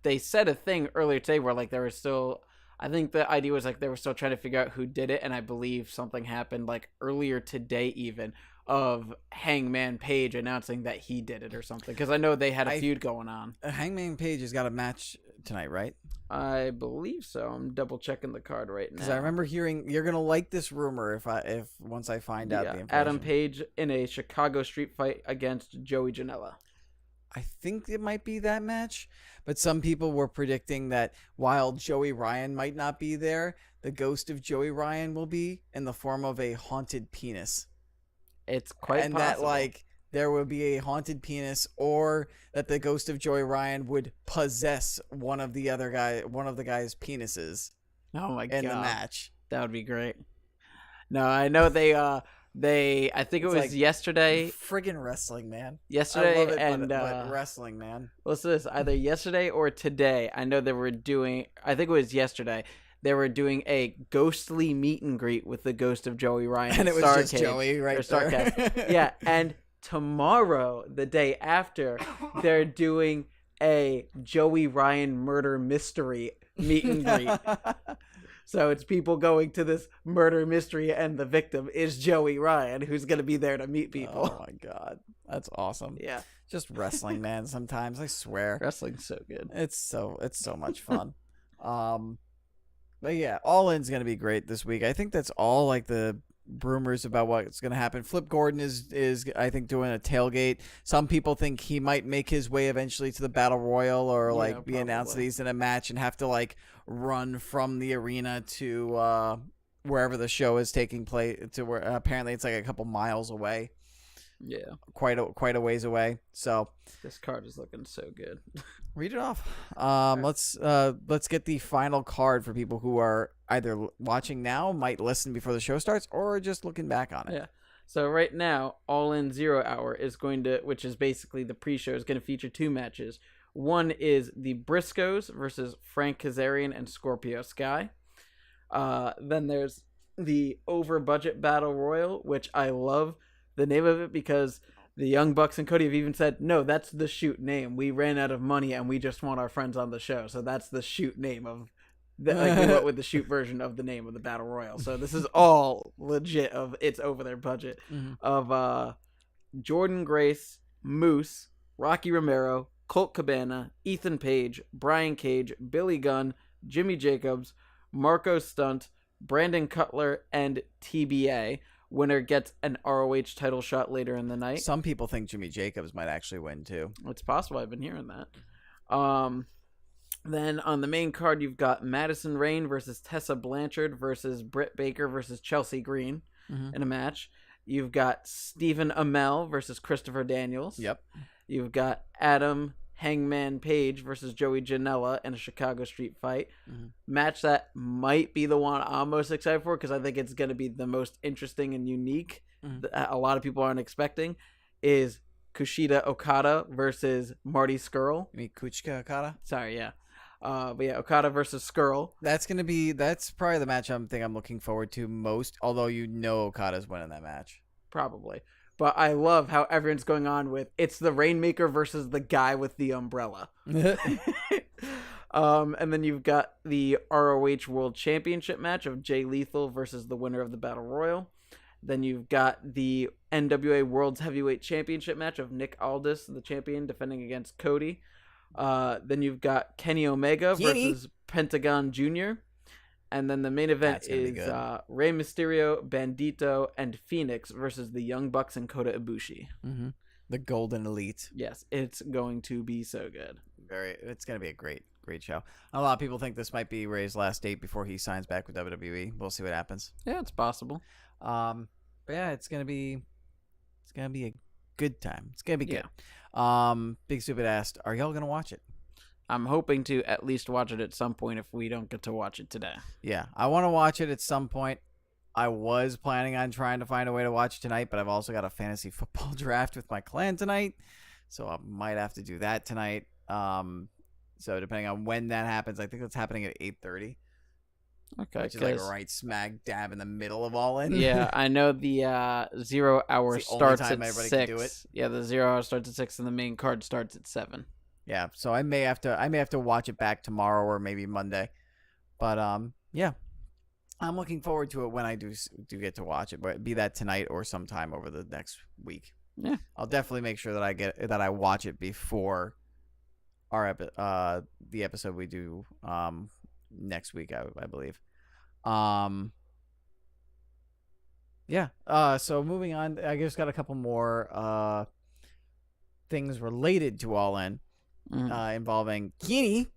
they said a thing earlier today where like there was still, I think the idea was like they were still trying to figure out who did it, and I believe something happened like earlier today even of Hangman Page announcing that he did it or something, because I know they had a feud going on. Hangman Page has got a match tonight, right? I believe so. I'm double checking the card right now. Because I remember hearing, you're gonna like this rumor if once I find out the information. Adam Page in a Chicago street fight against Joey Janela. I think it might be that match, but some people were predicting that while Joey Ryan might not be there, the ghost of Joey Ryan will be in the form of a haunted penis. It's quite possible. That like there would be a haunted penis, or that the ghost of Joey Ryan would possess one of the guy's penises. Oh my god! In the match, that would be great. No, I know they I think it was like yesterday. Friggin' wrestling, man. Yesterday, I love it, and but wrestling, man. What's this? Either yesterday or today. I know they were doing. I think it was yesterday. They were doing a ghostly meet and greet with the ghost of Joey Ryan, and it was just Joey right there. Yeah, and tomorrow, the day after, they're doing a Joey Ryan murder mystery meet and greet. So it's people going to this murder mystery, and the victim is Joey Ryan, who's going to be there to meet people. Oh my god, that's awesome. Yeah, just wrestling, man. Sometimes I swear, wrestling's so good. It's so much fun. But yeah, All In's gonna be great this week. I think that's all like the rumors about what's gonna happen. Flip Gordon is I think doing a tailgate. Some people think he might make his way eventually to the Battle Royal, or like be announced that he's in a match and have to like run from the arena to wherever the show is taking place, to where apparently it's like a couple miles away. Yeah, quite a ways away. So this card is looking so good. Read it off. Let's get the final card for people who are either watching now, might listen before the show starts, or just looking back on it. Yeah. So right now, All In 0 Hour is going to, which is basically the pre-show, is going to feature 2 matches. One is the Briscoes versus Frank Kazarian and Scorpio Sky. Then there's the Over Budget Battle Royal, which I love the name of it because the Young Bucks and Cody have even said, no, that's the shoot name. We ran out of money and we just want our friends on the show. So that's the shoot name of we went with the shoot version of the name of the Battle Royal. So this is all legit of it's over their budget of Jordan Grace, Moose, Rocky Romero, Colt Cabana, Ethan Page, Brian Cage, Billy Gunn, Jimmy Jacobs, Marco Stunt, Brandon Cutler, and TBA. Winner gets an ROH title shot later in the night. Some people think Jimmy Jacobs might actually win too. It's possible. I've been hearing that. Then on the main card, you've got Madison Rayne versus Tessa Blanchard versus Britt Baker versus Chelsea Green in a match. You've got Stephen Amell versus Christopher Daniels. Yep. You've got Adam Hangman Page versus Joey Janela in a Chicago street fight. Match that might be the one I'm most excited for because I think it's going to be the most interesting and unique that a lot of people aren't expecting is Kushida Okada versus Marty Scurll. You mean Kuchika Okada? Sorry, yeah. But yeah, Okada versus Scurll. That's probably the match I'm looking forward to most, although Okada's winning that match. Probably. But I love how everyone's going on with it's the Rainmaker versus the guy with the umbrella. And then you've got the ROH World Championship match of Jay Lethal versus the winner of the Battle Royal. Then you've got the NWA World's Heavyweight Championship match of Nick Aldis, the champion, defending against Cody. Then you've got Kenny Omega versus Pentagon Jr. And then the main event is Rey Mysterio, Bandito, and Phoenix versus the Young Bucks and Kota Ibushi. The Golden Elite. Yes, it's going to be so good. It's going to be a great show. A lot of people think this might be Rey's last date before he signs back with WWE. We'll see what happens. Yeah, it's possible. But yeah, it's gonna be a good time. It's gonna be good. Big Stupid asked, "Are y'all gonna watch it?" I'm hoping to at least watch it at some point if we don't get to watch it today. Yeah, I want to watch it at some point. I was planning on trying to find a way to watch it tonight, but I've also got a fantasy football draft with my clan tonight, so I might have to do that tonight. So depending on when that happens, I think that's happening at 8:30. Okay, which is like right smack dab in the middle of All In. Yeah, I know the 0 hour starts at 6. Yeah, the 0 hour starts at 6, and the main card starts at 7. Yeah, so I may have to watch it back tomorrow or maybe Monday, but yeah, I'm looking forward to it when I do get to watch it. But be that tonight or sometime over the next week. Yeah, I'll definitely make sure that I watch it before the episode we do next week, I believe. Yeah. So moving on, I just got a couple more things related to All In involving Kenny.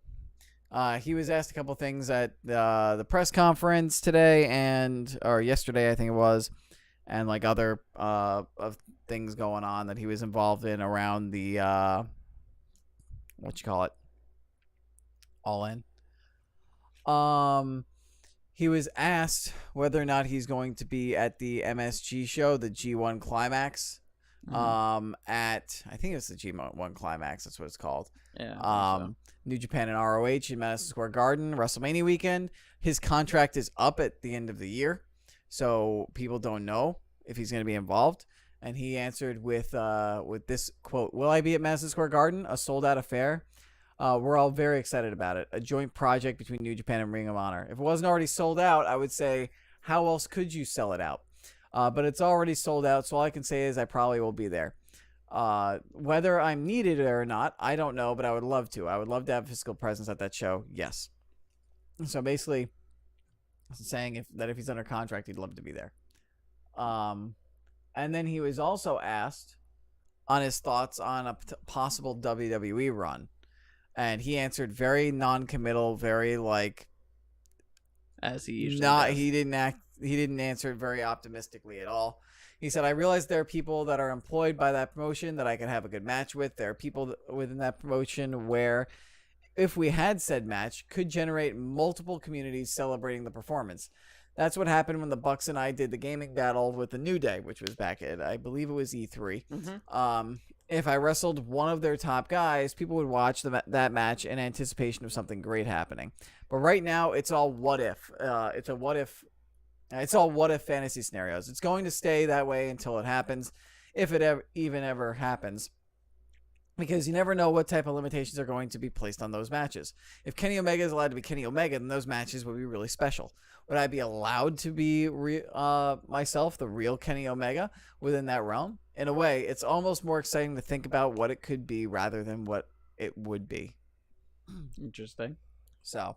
He was asked a couple things at the press conference today or yesterday, I think it was, and like other of things going on that he was involved in around the All In. He was asked whether or not he's going to be at the MSG show, the G1 Climax. At I think it's the G1 Climax. That's what it's called. Yeah. New Japan and ROH in Madison Square Garden, WrestleMania weekend. His contract is up at the end of the year, so people don't know if he's going to be involved. And he answered with this quote: "Will I be at Madison Square Garden? A sold-out affair. We're all very excited about it. A joint project between New Japan and Ring of Honor. If it wasn't already sold out, I would say, how else could you sell it out? But it's already sold out, so all I can say is I probably will be there. Whether I'm needed or not, I don't know, but I would love to. I would love to have physical presence at that show. Yes." So basically, saying if he's under contract, he'd love to be there. And then he was also asked on his thoughts on a possible WWE run. And he answered very non-committal, very like, as he usually does. He didn't answer it very optimistically at all. He said, "I realize there are people that are employed by that promotion that I can have a good match with. There are people within that promotion where, if we had said match, could generate multiple communities celebrating the performance. That's what happened when the Bucks and I did the gaming battle with the New Day, which was back at, I believe it was E3. If I wrestled one of their top guys, people would watch that match in anticipation of something great happening. But right now, it's all what if. It's all what if fantasy scenarios. It's going to stay that way until it happens, if it even ever happens. Because you never know what type of limitations are going to be placed on those matches. If Kenny Omega is allowed to be Kenny Omega, then those matches would be really special. Would I be allowed to be myself, the real Kenny Omega, within that realm? In a way, it's almost more exciting to think about what it could be rather than what it would be. Interesting. So,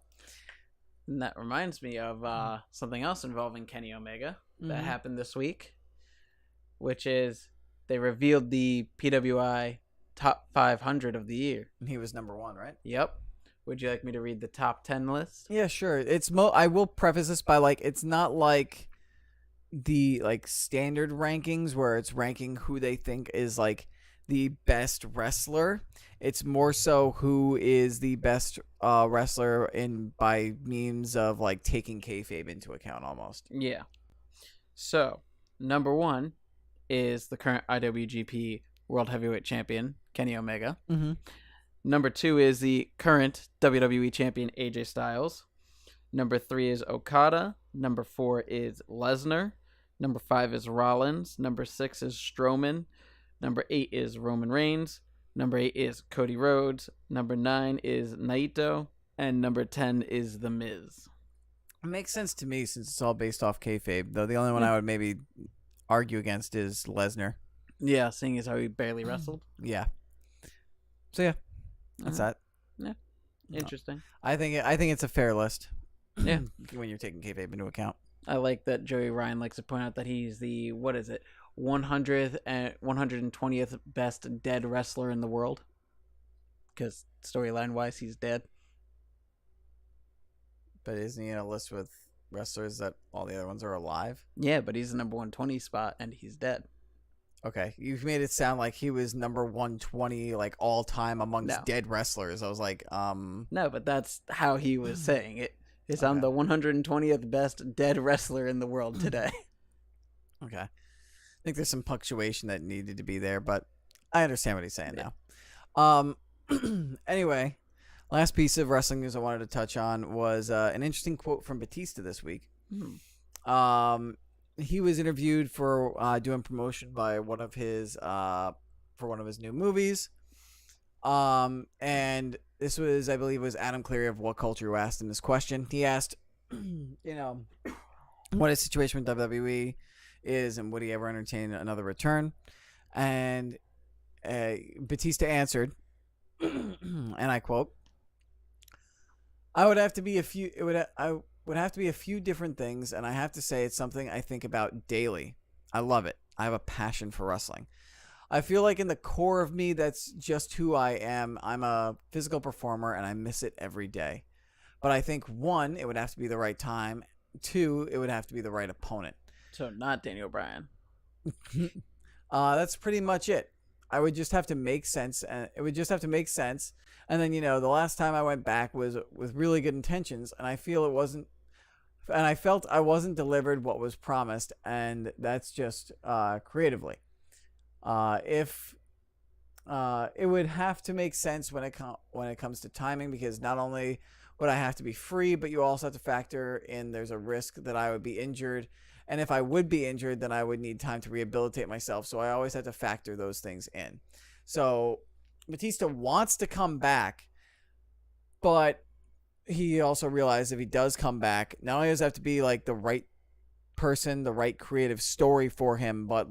and that reminds me of something else involving Kenny Omega that happened this week, which is they revealed the PWI top 500 of the year. And he was number 1, right? Yep. Would you like me to read the top 10 list? Yeah, sure. I will preface this by it's not like the standard rankings where it's ranking who they think is the best wrestler. It's more so who is the best wrestler by means of taking kayfabe into account almost. Yeah. So, number 1 is the current IWGP World Heavyweight Champion, Kenny Omega. Number 2 is the current WWE Champion, AJ Styles. Number 3 is Okada. Number 4 is Lesnar. Number 5 is Rollins. Number 6 is Strowman. Number 8 is Roman Reigns. Number 8 is Cody Rhodes. Number 9 is Naito. And number 10 is The Miz. It makes sense to me since it's all based off kayfabe, though the only one I would maybe argue against is Lesnar. Yeah, seeing as how he barely wrestled. Yeah. So yeah, that's that. Yeah, interesting. I think it's a fair list. Yeah, when you're taking kayfabe into account. I like that Joey Ryan likes to point out that he's the 100th and 120th best dead wrestler in the world. Because storyline wise, he's dead. But isn't he in a list with wrestlers that all the other ones are alive? Yeah, but he's the number 120 spot and he's dead. Okay, you've made it sound like he was number 120 all time amongst dead wrestlers. I was like, No, but that's how he was saying it. I'm the 120th best dead wrestler in the world today. Okay. I think there's some punctuation that needed to be there, but I understand what he's saying now. Anyway, last piece of wrestling news I wanted to touch on was an interesting quote from Batista this week. He was interviewed for doing promotion by one of his new movies. And this was, I believe, Adam Cleary of What Culture who asked him this question. He asked, what his situation with WWE is and would he ever entertain another return? And Batista answered, and I quote, I would have to be a few different things, and I have to say it's something I think about daily. I love it. I have a passion for wrestling. I feel like in the core of me, that's just who I am. I'm a physical performer, and I miss it every day. But I think, 1, it would have to be the right time. 2, it would have to be the right opponent. So not Daniel Bryan. That's pretty much it. I would just have to make sense, and it would just have to make sense. And then, the last time I went back was with really good intentions, and I felt I wasn't delivered what was promised, and that's just creatively. If it would have to make sense when it comes to timing, because not only would I have to be free, but you also have to factor in there's a risk that I would be injured. And if I would be injured, then I would need time to rehabilitate myself. So I always have to factor those things in. So Batista wants to come back, but he also realized if he does come back, not only does it have to be the right person, the right creative story for him, but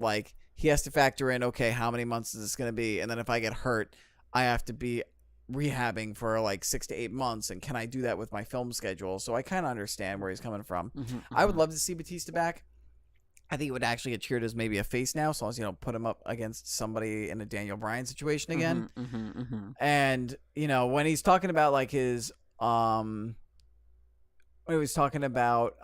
he has to factor in, okay, how many months is this going to be? And then if I get hurt, I have to be rehabbing for 6 to 8 months. And can I do that with my film schedule? So I kind of understand where he's coming from. I would love to see Batista back. I think it would actually get cheered as maybe a face now, so long as put him up against somebody in a Daniel Bryan situation again. And when he's talking about his when he was talking about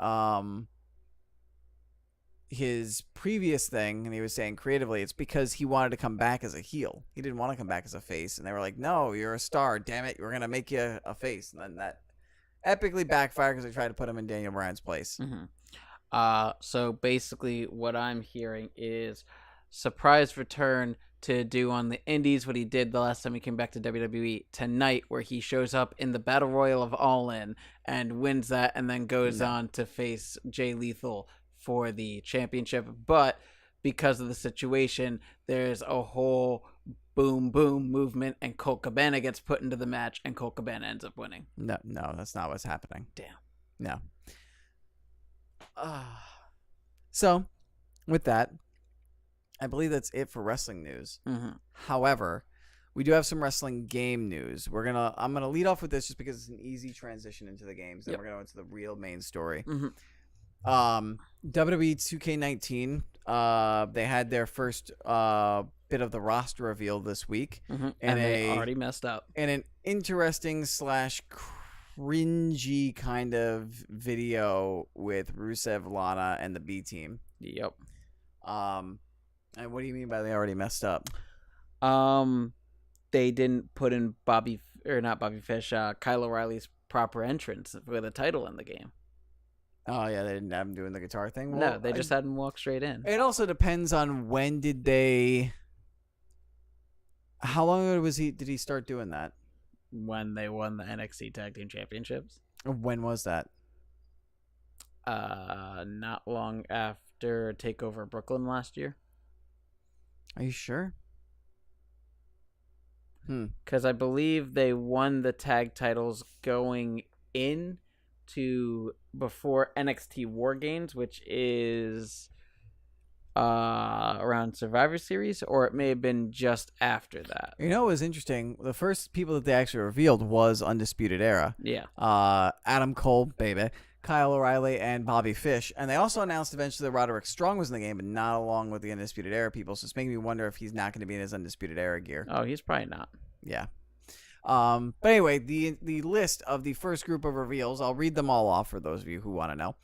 his previous thing, and he was saying creatively, it's because he wanted to come back as a heel. He didn't want to come back as a face, and they were like, "No, you're a star. Damn it, we're gonna make you a face." And then that epically backfired because they tried to put him in Daniel Bryan's place. So basically what I'm hearing is surprise return to do on the indies what he did the last time he came back to WWE tonight, where he shows up in the Battle Royal of All In and wins that, and then goes on to face Jay Lethal for the championship. But because of the situation, there's a whole boom movement, and Colt Cabana gets put into the match, and Colt Cabana ends up winning. No, that's not what's happening. Damn. No. So, with that, I believe that's it for wrestling news. Mm-hmm. However, we do have some wrestling game news. I'm gonna lead off with this just because it's an easy transition into the games, and we're gonna go into the real main story. Mm-hmm. WWE 2K19, they had their first bit of the roster reveal this week, and they already messed up. In an interesting / cringy kind of video with Rusev, Lana, and the B team. Yep. And what do you mean by they already messed up? They didn't put in Kyle O'Reilly's proper entrance with a title in the game. Oh yeah, they didn't have him doing the guitar thing. Well, no, they just had him walk straight in. It also depends on when did they. How long ago did he start doing that? When they won the NXT Tag Team Championships. When was that? Not long after TakeOver Brooklyn last year. Are you sure? Because I believe they won the tag titles going in to before NXT War Games, which is around Survivor Series, or it may have been just after that. You know what was interesting? The first people that they actually revealed was Undisputed Era. Yeah. Adam Cole, baby, Kyle O'Reilly, and Bobby Fish. And they also announced eventually that Roderick Strong was in the game, but not along with the Undisputed Era people. So it's making me wonder if he's not going to be in his Undisputed Era gear. Oh, he's probably not. Yeah. But anyway, the list of the first group of reveals, I'll read them all off for those of you who want to know.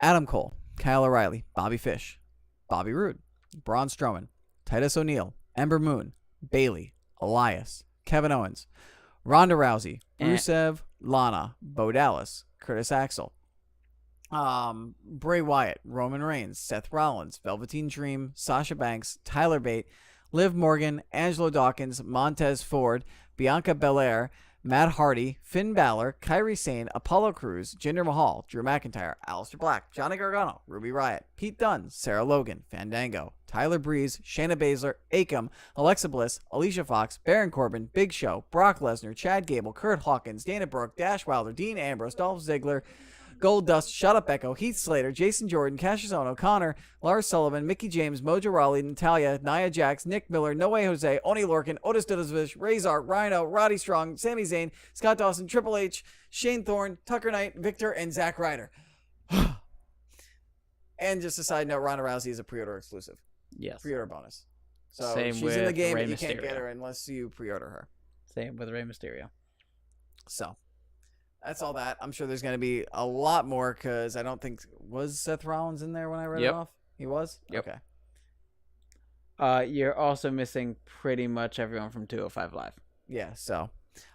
Adam Cole, Kyle O'Reilly, Bobby Fish, Bobby Roode, Braun Strowman, Titus O'Neil, Ember Moon, Bayley, Elias, Kevin Owens, Ronda Rousey, Rusev, Lana, Bo Dallas, Curtis Axel, Bray Wyatt, Roman Reigns, Seth Rollins, Velveteen Dream, Sasha Banks, Tyler Bate, Liv Morgan, Angelo Dawkins, Montez Ford, Bianca Belair, Matt Hardy, Finn Balor, Kairi Sane, Apollo Crews, Jinder Mahal, Drew McIntyre, Aleister Black, Johnny Gargano, Ruby Riott, Pete Dunne, Sarah Logan, Fandango, Tyler Breeze, Shayna Baszler, Akam, Alexa Bliss, Alicia Fox, Baron Corbin, Big Show, Brock Lesnar, Chad Gable, Kurt Hawkins, Dana Brooke, Dash Wilder, Dean Ambrose, Dolph Ziggler, Goldust, Shut Up Echo, Heath Slater, Jason Jordan, Cassius Ohno, Connor, Lars Sullivan, Mickey James, Mojo Rawley, Natalia, Nia Jax, Nick Miller, No Way Jose, Oni Lorcan, Otis Dudovich, Razor, Rhino, Roddy Strong, Sami Zayn, Scott Dawson, Triple H, Shane Thorne, Tucker Knight, Victor, and Zack Ryder. And just a side note, Ronda Rousey is a pre-order exclusive. Yes. Pre-order bonus. So Same she's with in the game, Rey but you can't Mysterio. get her unless you pre-order her. Same with Rey Mysterio. So that's all that. I'm sure there's going to be a lot more because I don't think... Was Seth Rollins in there when I read it off? He was? Yep. Okay. You're also missing pretty much everyone from 205 Live. Yeah, so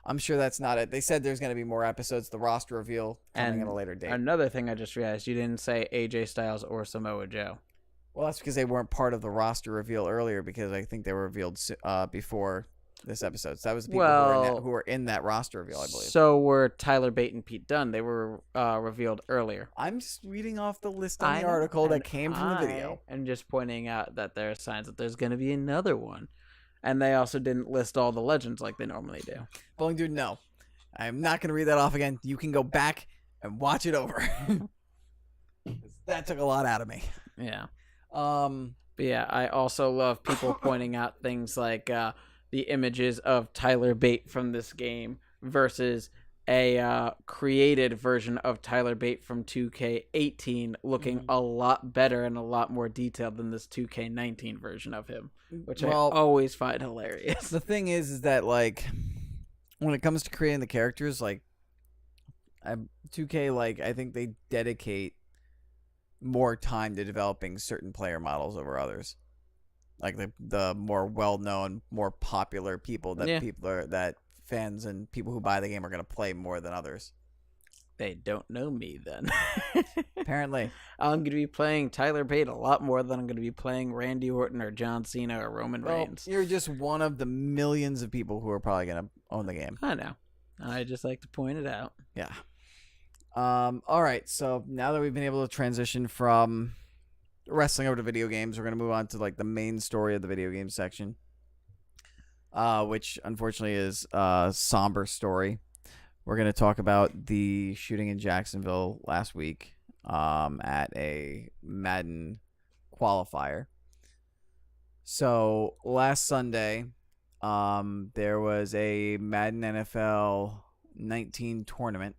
I'm sure that's not it. They said there's going to be more episodes. The roster reveal coming at a later date. Another thing I just realized, you didn't say AJ Styles or Samoa Joe. Well, that's because they weren't part of the roster reveal earlier because I think they were revealed before this episode. So that was the people who were in that roster reveal, I believe. So were Tyler Bate and Pete Dunne. They were revealed earlier. I'm just reading off the list on the article that came from the video. And just pointing out that there are signs that there's going to be another one. And they also didn't list all the legends like they normally do. Bowling Dude, no. I'm not going to read that off again. You can go back and watch it over. That took a lot out of me. Yeah. But yeah, I also love people pointing out things like the images of Tyler Bate from this game versus a created version of Tyler Bate from 2K18 looking a lot better and a lot more detailed than this 2K19 version of him, which I always find hilarious. The thing is that, like, when it comes to creating the characters, like, 2K, like, I think they dedicate more time to developing certain player models over others. Like the more well-known, more popular people that that fans and people who buy the game are going to play more than others. They don't know me then. Apparently. I'm going to be playing Tyler Bate a lot more than I'm going to be playing Randy Orton or John Cena or Roman Reigns. You're just one of the millions of people who are probably going to own the game. I know. I just like to point it out. Yeah. All right. So now that we've been able to transition from wrestling over to video games, we're going to move on to like the main story of the video game section, which unfortunately is a somber story. We're going to talk about the shooting in Jacksonville last week at a Madden qualifier. So last Sunday, there was a Madden NFL 19 tournament.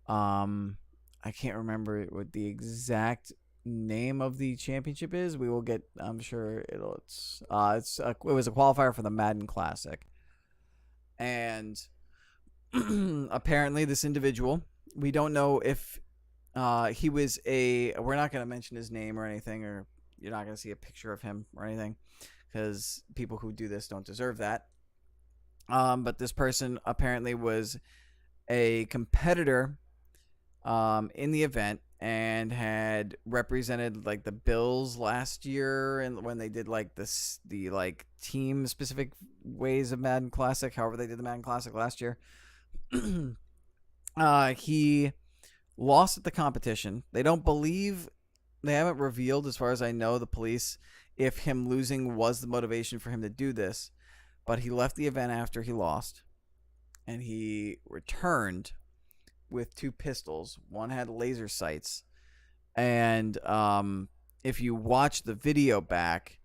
I can't remember what the exact name of the championship is. We will get. I'm sure it was a qualifier for the Madden Classic, and apparently this individual, we don't know if he was we're not going to mention his name or anything, or you're not going to see a picture of him or anything, because people who do this don't deserve that. But this person apparently was a competitor in the event and had represented like the Bills last year, and when they did like the like team specific ways of Madden Classic, however they did the Madden Classic last year. He lost at the competition. They haven't revealed, as far as I know, the police, if him losing was the motivation for him to do this, but he left the event after he lost, and he returned with 2 pistols. One had laser sights, and if you watch the video back,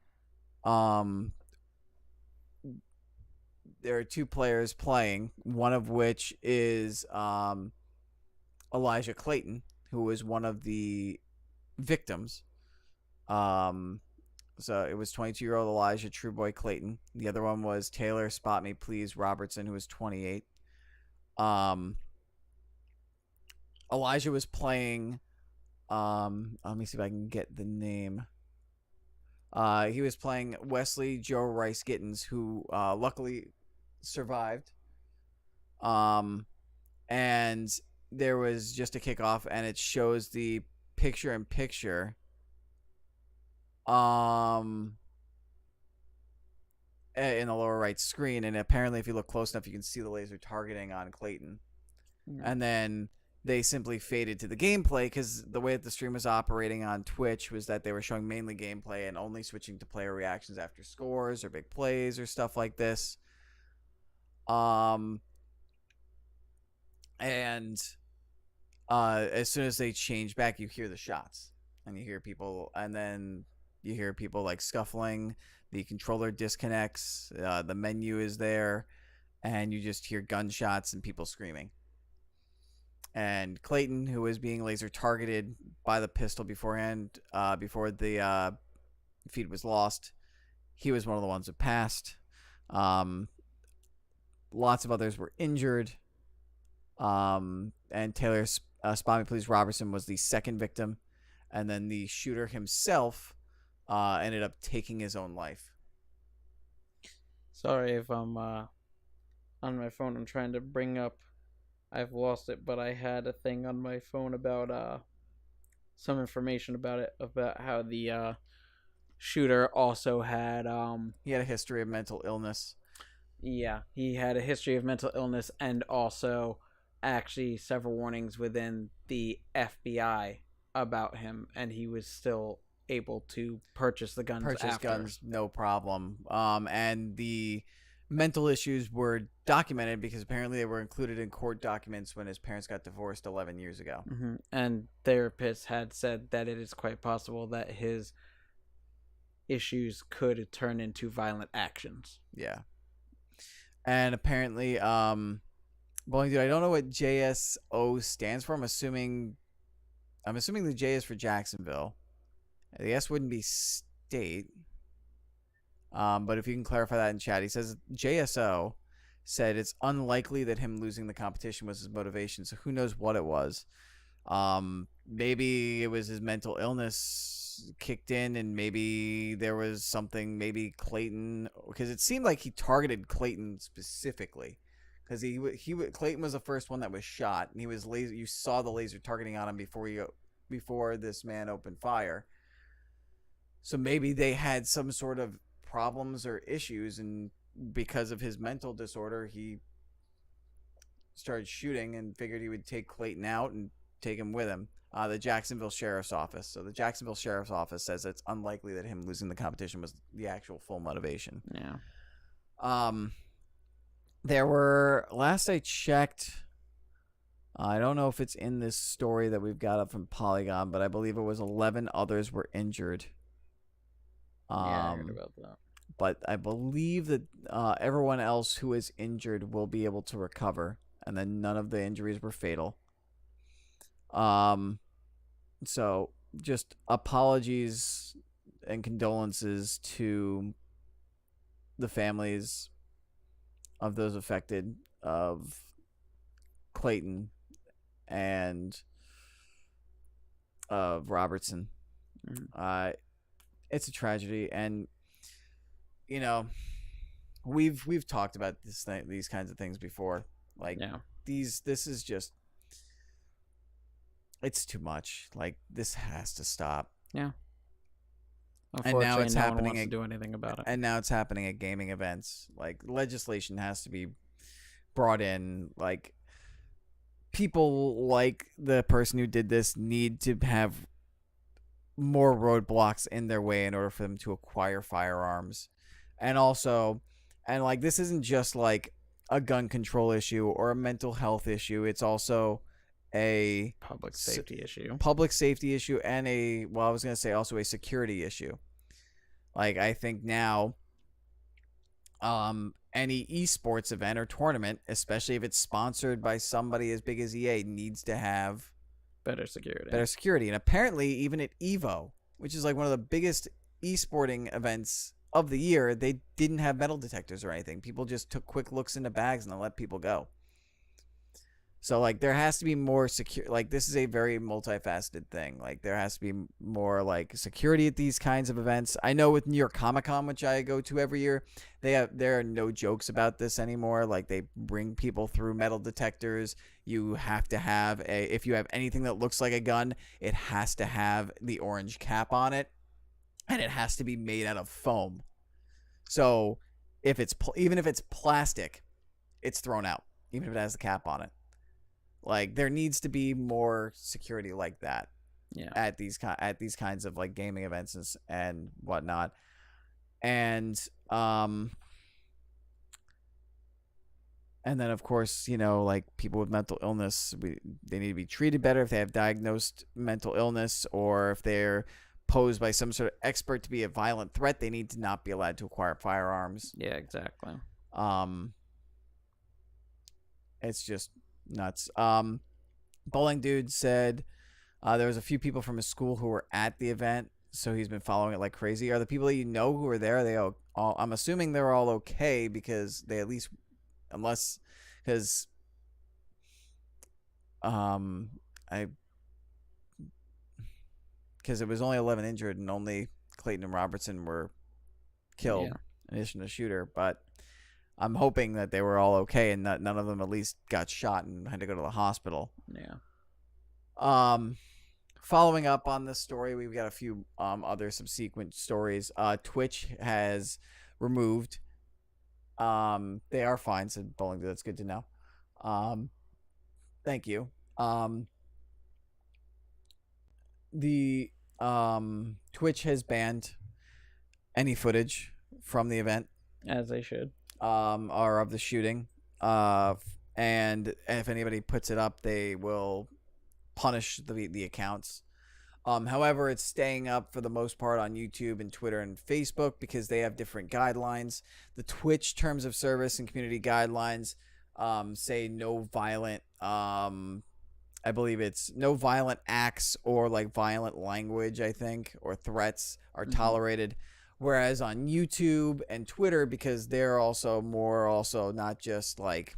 there are 2 players playing, one of which is Elijah Clayton, who was one of the victims. So it was 22-year-old Elijah Trueboy Clayton. The other one was Taylor Spot Me Please Robertson, who was 28. Elijah was playing, let me see if I can get the name. He was playing Wesley Joe Rice Gittins, who luckily survived. And there was just a kickoff, and it shows the picture-in-picture. In the lower right screen, and apparently if you look close enough you can see the laser targeting on Clayton. And then they simply faded to the gameplay, because the way that the stream was operating on Twitch was that they were showing mainly gameplay and only switching to player reactions after scores or big plays or stuff like this. And as soon as they change back, you hear the shots, and you hear people, and then you hear people like scuffling. The controller disconnects. The menu is there, and you just hear gunshots and people screaming. And Clayton, who was being laser targeted by the pistol beforehand, before the feed was lost, he was one of the ones who passed. Lots of others were injured. And Taylor Spot Me Please Robertson was the second victim. And then the shooter himself ended up taking his own life. Sorry if I'm on my phone. I'm trying to bring up. I've lost it, but I had a thing on my phone about some information about it, about how the shooter also had he had a history of mental illness. Yeah, he had a history of mental illness, and also actually several warnings within the FBI about him, and he was still able to purchase the guns guns, no problem. And the mental issues were documented because apparently they were included in court documents when his parents got divorced 11 years ago. Mm-hmm. And therapists had said that it is quite possible that his issues could turn into violent actions. Yeah. And apparently, Bowling Dude, I don't know what JSO stands for. I'm assuming the J is for Jacksonville. The S wouldn't be state. But if you can clarify that in chat. He says JSO said it's unlikely that him losing the competition was his motivation. So who knows what it was. Maybe it was his mental illness kicked in, and maybe there was something, maybe Clayton, because it seemed like he targeted Clayton specifically, because Clayton was the first one that was shot, and he was laser. You saw the laser targeting on him before this man opened fire. So maybe they had some sort of problems or issues, and because of his mental disorder, he started shooting and figured he would take Clayton out and take him with him. The Jacksonville Sheriff's Office. So the Jacksonville Sheriff's Office says it's unlikely that him losing the competition was the actual full motivation. Yeah. There were, last I checked, I don't know if it's in this story that we've got up from Polygon, but I believe it was 11 others were injured. Yeah, I heard about that. But I believe that everyone else who is injured will be able to recover, and then none of the injuries were fatal. So just apologies and condolences to the families of those affected, of Clayton and of Robertson. It's a tragedy, and you know, we've talked about these kinds of things before. Like, this is just, it's too much. Like, this has to stop. Yeah. And now it's no one happening wants to do anything about it. And now it's happening at gaming events. Like, legislation has to be brought in. Like, people like the person who did this need to have more roadblocks in their way in order for them to acquire firearms. And also, and like, this isn't just like a gun control issue or a mental health issue. It's also a public safety issue. And I was going to say also a security issue. Like, I think now any esports event or tournament, especially if it's sponsored by somebody as big as EA, needs to have better security. And apparently even at EVO, which is like one of the biggest esporting events of the year, they didn't have metal detectors or anything. People just took quick looks into bags and then let people go. So, like, there has to be more secure. Like, this is a very multifaceted thing. Like, there has to be more, like, security at these kinds of events. I know with New York Comic Con, which I go to every year, there are no jokes about this anymore. Like, they bring people through metal detectors. You have to have if you have anything that looks like a gun, it has to have the orange cap on it, and it has to be made out of foam. So, even if it's plastic, it's thrown out, even if it has the cap on it. Like, there needs to be more security like that, at these kinds of like gaming events and whatnot, and then of course, you know, like, people with mental illness, they need to be treated better if they have diagnosed mental illness, or if they're posed by some sort of expert to be a violent threat, they need to not be allowed to acquire firearms. Yeah, exactly. It's just nuts. Bowling Dude said there was a few people from his school who were at the event, so he's been following it like crazy. Are the people that you know who were there, they all, I'm assuming they're all okay, because they at least, because it was only 11 injured and only Clayton and Robertson were killed in addition to Shooter, but I'm hoping that they were all okay and that none of them at least got shot and had to go to the hospital. Yeah. Following up on this story, we've got a few other subsequent stories. Twitch has removed. They are fine, said Bowling. That's good to know. Thank you. The Twitch has banned any footage from the event, as they should. Or of the shooting, and if anybody puts it up, they will punish the accounts. However, it's staying up for the most part on YouTube and Twitter and Facebook because they have different guidelines. The Twitch terms of service and community guidelines say no violent, I believe it's no violent acts or like violent language, I think, or threats are tolerated. Whereas on YouTube and Twitter, because they're also not just like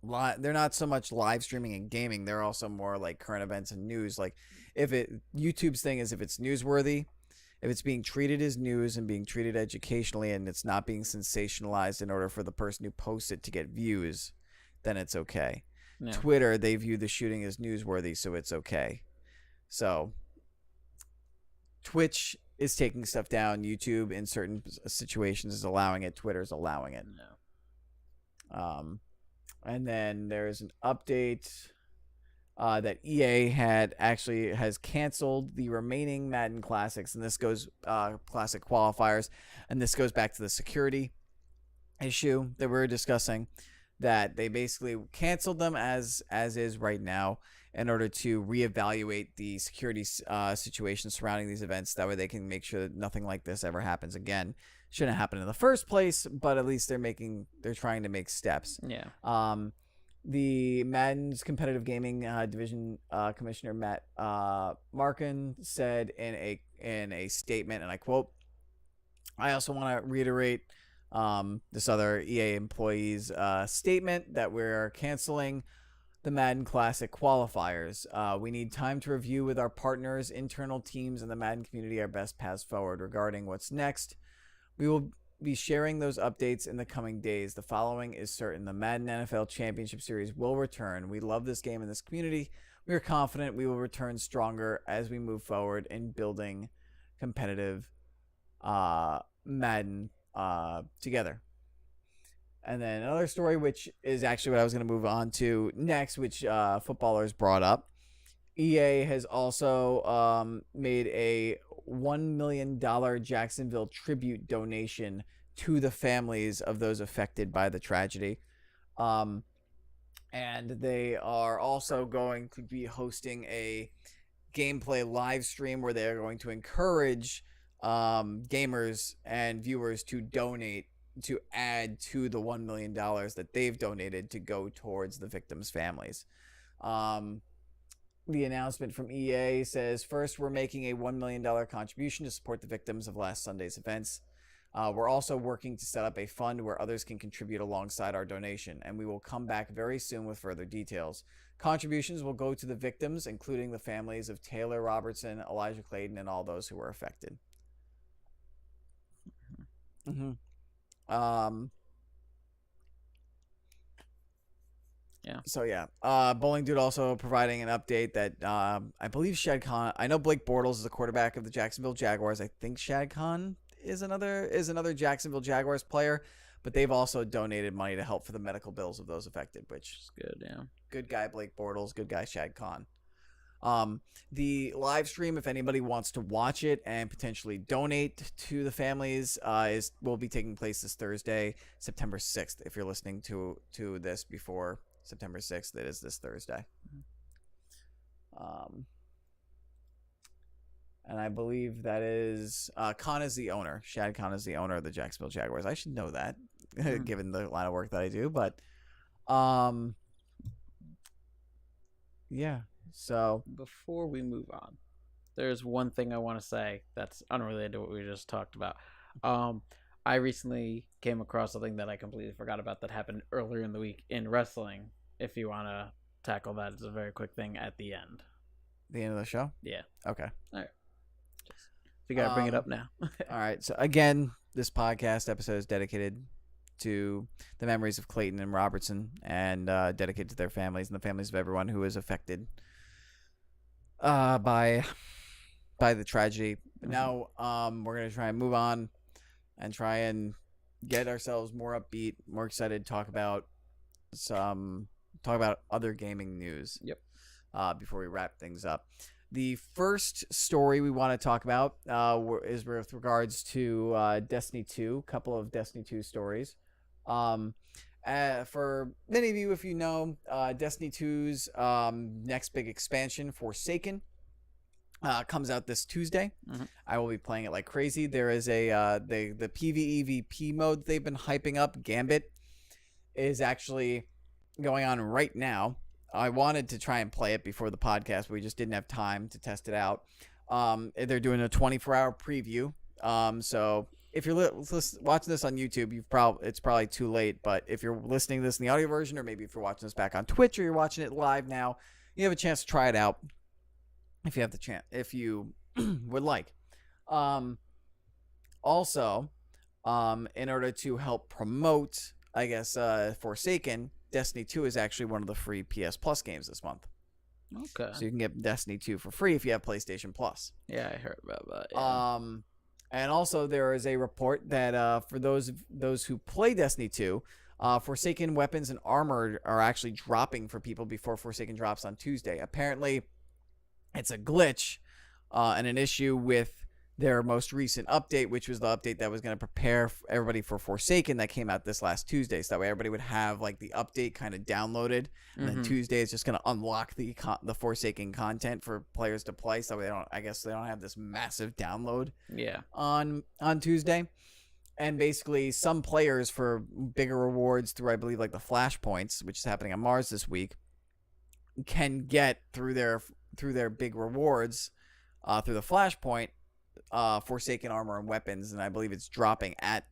they're not so much live streaming and gaming, they're also more like current events and news. Like, YouTube's thing is if it's newsworthy If it's being treated as news and being treated educationally and it's not being sensationalized in order for the person who posts it to get views, then it's okay. Yeah. Twitter, they view the shooting as newsworthy, so it's okay. So Twitch is taking stuff down. YouTube, in certain situations, is allowing it. Twitter's allowing it. No. And then there's an update that EA has canceled the remaining Madden Classics, and this goes Classic qualifiers, and this goes back to the security issue that we were discussing. That they basically canceled them as is right now in order to reevaluate the security situation surrounding these events. That way they can make sure that nothing like this ever happens again. Shouldn't have happened in the first place, but at least they're trying to make steps. Yeah. The Madden's competitive gaming division commissioner Matt Markin said in a statement, and I quote, "I also want to reiterate this other EA employee's statement that we're canceling the Madden Classic qualifiers. We need time to review with our partners, internal teams, and the Madden community our best paths forward regarding what's next. We will be sharing those updates in the coming days. The following is certain. The Madden NFL Championship Series will return. We love this game and this community. We are confident we will return stronger as we move forward in building competitive Madden together." And then another story, which is actually what I was going to move on to next, which footballers brought up. EA has also made a $1 million Jacksonville tribute donation to the families of those affected by the tragedy. And they are also going to be hosting a gameplay live stream where they are going to encourage gamers and viewers to donate, to add to the $1 million that they've donated to go towards the victims' families. The announcement from EA says, "First, we're making a $1 million contribution to support the victims of last Sunday's events. We're also working to set up a fund where others can contribute alongside our donation, and we will come back very soon with further details. Contributions will go to the victims, including the families of Taylor Robertson, Elijah Clayton, and all those who were affected." Mm-hmm. Yeah. So yeah, Bowling Dude also providing an update that I believe Shad Khan. I know Blake Bortles is the quarterback of the Jacksonville Jaguars. I think Shad Khan is another Jacksonville Jaguars player, but they've also donated money to help for the medical bills of those affected. Which It's good. Yeah. good guy Blake Bortles, good guy Shad Khan. The live stream, if anybody wants to watch it and potentially donate to the families, will be taking place this Thursday, September 6th. If you're listening to this before September 6th, it is this Thursday. And I believe that is Khan is the owner. Shad Khan is the owner of the Jacksonville Jaguars. I should know that, given the line of work that I do. But yeah. So Before we move on, there's one thing I want to say that's unrelated to what we just talked about. I recently came across something that I completely forgot about that happened earlier in the week in wrestling. If you want to tackle that, it's a very quick thing at the end. the end of the show. Yeah. Okay. All right. You got to bring it up now. All right. So again, this podcast episode is dedicated to the memories of Clayton and Robertson, and dedicated to their families and the families of everyone who is affected by the tragedy. But now we're gonna try and move on and try and get ourselves more upbeat, more excited, talk about other gaming news. Yep. Before we wrap things up, the first story we want to talk about is with regards to Destiny 2. A couple of Destiny 2 stories. For many of you, if you know, Destiny 2's next big expansion, Forsaken, comes out this Tuesday. Mm-hmm. I will be playing it like crazy. There is the PvEVP mode they've been hyping up, Gambit, is actually going on right now. I wanted to try and play it before the podcast, but we just didn't have time to test it out. They're doing a 24-hour preview. So if you're watching this on YouTube, it's probably too late. But if you're listening to this in the audio version, or maybe if you're watching this back on Twitch, or you're watching it live now, you have a chance to try it out if you have the chance, if you would like. Also, in order to help promote, I guess, Forsaken, Destiny 2 is actually one of the free PS Plus games this month. Okay. So you can get Destiny 2 for free if you have PlayStation Plus. Yeah, I heard about that. Yeah. And also there is a report that for those who play Destiny 2, Forsaken weapons and armor are actually dropping for people before Forsaken drops on Tuesday. Apparently, it's a glitch and an issue with their most recent update, which was the update that was going to prepare everybody for Forsaken that came out this last Tuesday. So that way everybody would have like the update kind of downloaded, and then Tuesday is just going to unlock the Forsaken content for players to play. So they don't have this massive download. Yeah. On Tuesday. And basically, some players for bigger rewards through, I believe, like the Flashpoints, which is happening on Mars this week, can get through their big rewards through the Flashpoint, Forsaken armor and weapons, and I believe it's dropping at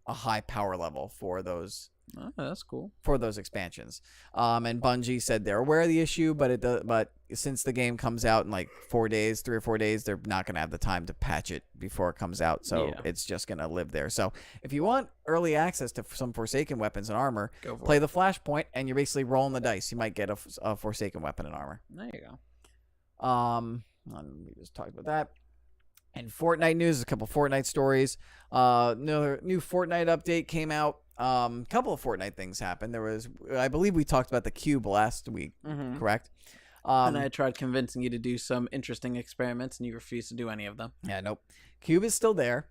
a high power level for those. Oh, that's cool. For those expansions. And Bungie said they're aware of the issue, but since the game comes out in like 3 or 4 days, they're not going to have the time to patch it before it comes out. So it's just going to live there. So if you want early access to some Forsaken weapons and armor, play the Flashpoint, and you're basically rolling the dice. You might get a Forsaken weapon and armor. There you go. We just talked about that. And Fortnite news, a couple Fortnite stories. Another new Fortnite update came out. Couple of Fortnite things happened. There was, I believe we talked about the cube last week, correct? And I tried convincing you to do some interesting experiments, and you refused to do any of them. Yeah, nope. Cube is still there.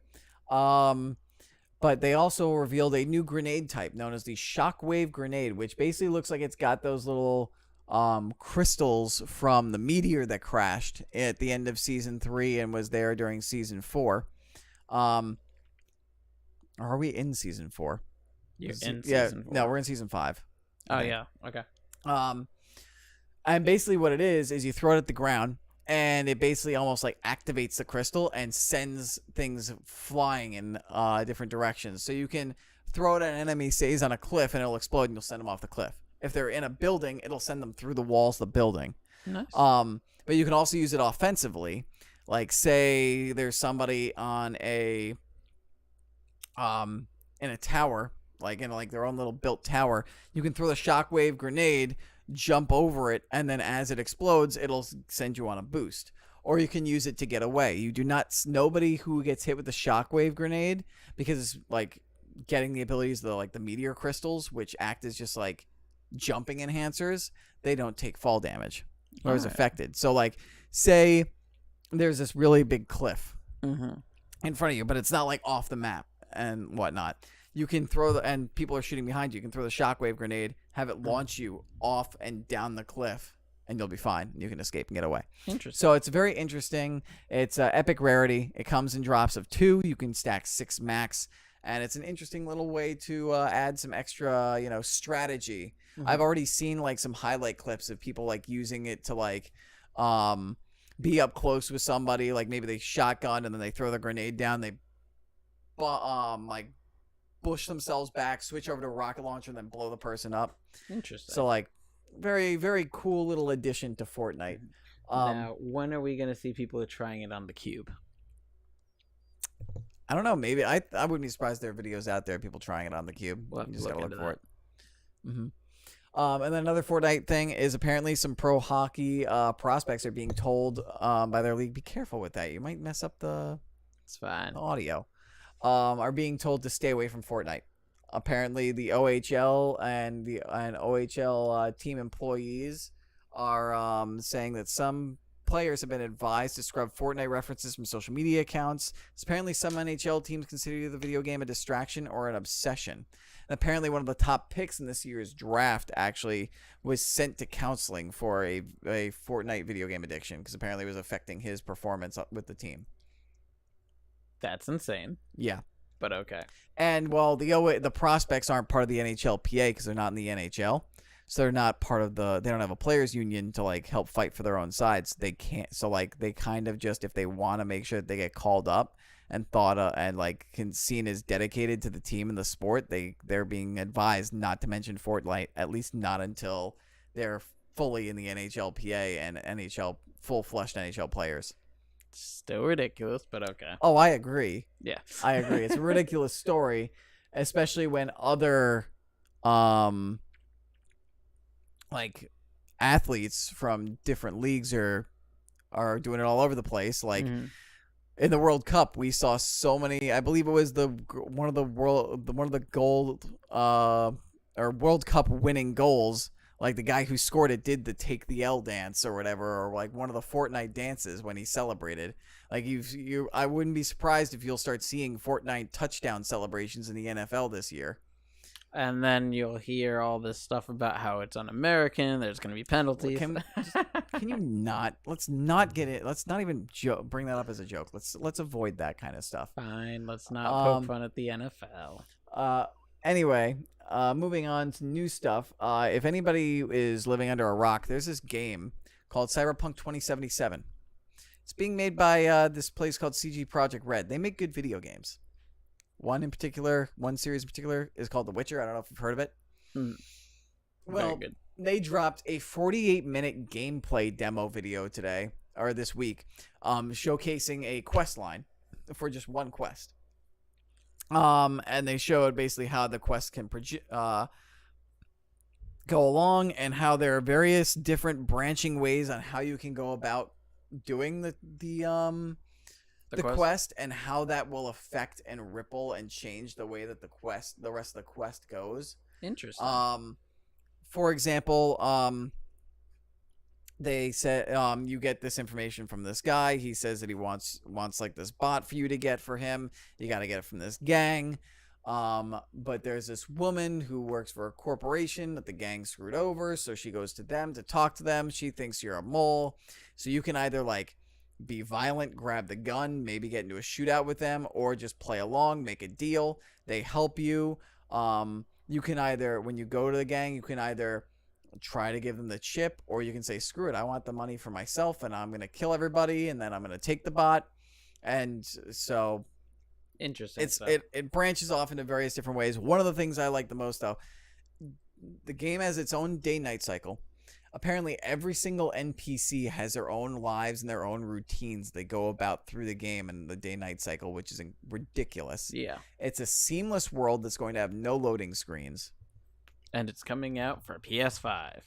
But they also revealed a new grenade type known as the Shockwave Grenade, which basically looks like it's got those little crystals from the meteor that crashed at the end of season 3 and was there during season 4. Or are we in season 4? You're in season 4. No, we're in season 5. Oh, yeah. Okay. And basically what it is you throw it at the ground, and it basically almost like activates the crystal and sends things flying in different directions. So you can throw it at an enemy, say he's on a cliff, and it'll explode, and you'll send them off the cliff. If they're in a building, it'll send them through the walls of the building. Nice. But you can also use it offensively. Like, say there's somebody on in a tower, like in like their own little built tower. You can throw the Shockwave Grenade, jump over it, and then as it explodes, it'll send you on a boost. Or you can use it to get away. Nobody who gets hit with the Shockwave Grenade, because it's like getting the abilities of the meteor crystals, which act as just like jumping enhancers, they don't take fall damage or is affected. So like, say there's this really big cliff in front of you, but it's not like off the map and whatnot. You can throw and people are shooting behind you. You can throw the Shockwave Grenade, have it launch you off and down the cliff, and you'll be fine. You can escape and get away. Interesting. So it's very interesting. It's epic rarity. It comes in drops of 2. You can stack 6 max, and it's an interesting little way to add some extra, strategy. I've already seen like some highlight clips of people like using it to like be up close with somebody. Like maybe they shotgun and then they throw the grenade down. They like push themselves back, switch over to a rocket launcher, and then blow the person up. Interesting. So like very, very cool little addition to Fortnite. Now, when are we going to see people trying it on the cube? I don't know. Maybe I wouldn't be surprised there are videos out there of people trying it on the cube. We'll You just gotta look for it. Mm-hmm. And then another Fortnite thing is apparently some pro hockey prospects are being told by their league, be careful with that. You might mess up the audio. Are being told to stay away from Fortnite. Apparently, the OHL and OHL team employees are saying that some players have been advised to scrub Fortnite references from social media accounts. Apparently, some NHL teams consider the video game a distraction or an obsession. And apparently, one of the top picks in this year's draft actually was sent to counseling for a Fortnite video game addiction because apparently it was affecting his performance with the team. That's insane. Yeah. But okay. And, well, the prospects aren't part of the NHLPA because they're not in the NHL. So they're not part of they don't have a players union to like help fight for their own sides. They can't. So like they kind of just, if they want to make sure that they get called up and thought and like seen as dedicated to the team and the sport, they're being advised not to mention Fortnite, at least not until they're fully in the NHLPA and NHL full-fledged NHL players. Still ridiculous, but okay. Oh, I agree. Yeah. I agree. It's a ridiculous story, especially when other like athletes from different leagues are doing it all over the place. Like in the World Cup, we saw so many. I believe it was one of the gold or World Cup winning goals. Like the guy who scored it did the take the L dance or whatever, or like one of the Fortnite dances when he celebrated. Like I wouldn't be surprised if you'll start seeing Fortnite touchdown celebrations in the NFL this year. And then you'll hear all this stuff about how it's un-American. There's going to be penalties. Can you not? Let's not get it. Let's not even bring that up as a joke. Let's avoid that kind of stuff. Fine. Let's not poke fun at the NFL. Anyway, moving on to new stuff. If anybody is living under a rock, there's this game called Cyberpunk 2077. It's being made by this place called CG Project Red. They make good video games. One series in particular is called The Witcher. I don't know if you've heard of it. Well, good. They dropped a 48-minute gameplay demo video this week, showcasing a quest line for just one quest. And they showed basically how the quest can go along and how there are various different branching ways on how you can go about doing the quest and how that will affect and ripple and change the way that the rest of the quest goes. Interesting. For example, they said you get this information from this guy. He says that he wants like this bot for you to get for him. You got to get it from this gang. But there's this woman who works for a corporation that the gang screwed over, so she goes to them to talk to them. She thinks you're a mole, so you can either like be violent, grab the gun, maybe get into a shootout with them, or just play along, make a deal. They help you. You can either, when you go to the gang, you can either try to give them the chip, or you can say, screw it, I want the money for myself, and I'm going to kill everybody, and then I'm going to take the bot. And so interesting. It branches off into various different ways. One of the things I like the most, though, the game has its own day-night cycle. Apparently, every single NPC has their own lives and their own routines they go about through the game and the day-night cycle, which is ridiculous. Yeah. It's a seamless world that's going to have no loading screens. And it's coming out for PS5.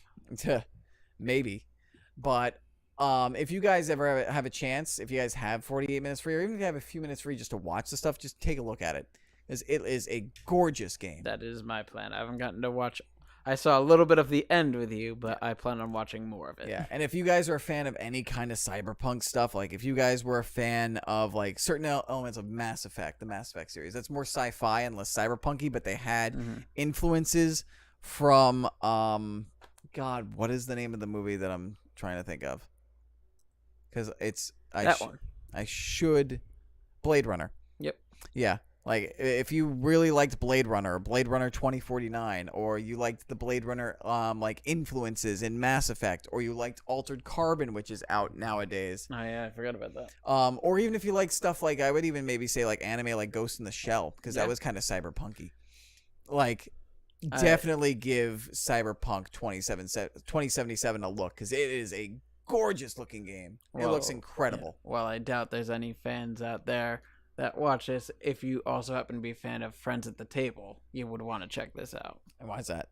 Maybe. But if you guys ever have a chance, if you guys have 48 minutes free, or even if you have a few minutes free just to watch the stuff, just take a look at it. Because it is a gorgeous game. That is my plan. I haven't gotten to watch... I saw a little bit of the end with you, but I plan on watching more of it. Yeah, and if you guys are a fan of any kind of cyberpunk stuff, like if you guys were a fan of like certain elements of Mass Effect, the Mass Effect series, that's more sci-fi and less cyberpunky, but they had influences from God, what is the name of the movie that I'm trying to think of? Because it's Blade Runner. Yep. Yeah. Like, if you really liked Blade Runner 2049, or you liked the Blade Runner, like, influences in Mass Effect, or you liked Altered Carbon, which is out nowadays. Oh, yeah, I forgot about that. Or even if you like stuff like, I would even maybe say, like, anime like Ghost in the Shell, because that was kind of cyberpunky. Like, definitely give Cyberpunk 2077 a look, because it is a gorgeous-looking game. It looks incredible. Yeah. Well, I doubt there's any fans out there that watch this. If you also happen to be a fan of Friends at the Table, you would want to check this out. And why is that?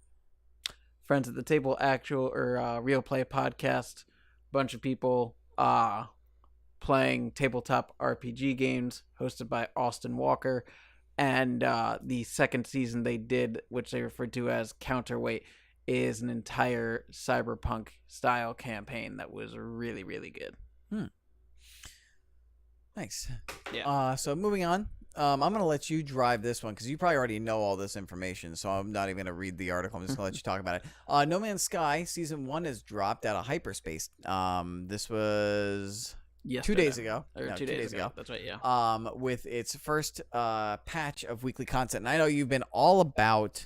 Friends at the Table, actual or real play podcast. Bunch of people playing tabletop RPG games, hosted by Austin Walker. And the second season they did, which they referred to as Counterweight, is an entire cyberpunk style campaign that was really, really good. Nice. Yeah. So moving on, I'm going to let you drive this one because you probably already know all this information, so I'm not even going to read the article. I'm just going to let you talk about it. No Man's Sky Season 1 has dropped out of hyperspace. This was Yesterday. 2 days ago. Or no, 2 days ago. That's right, yeah. With its first patch of weekly content. And I know you've been all about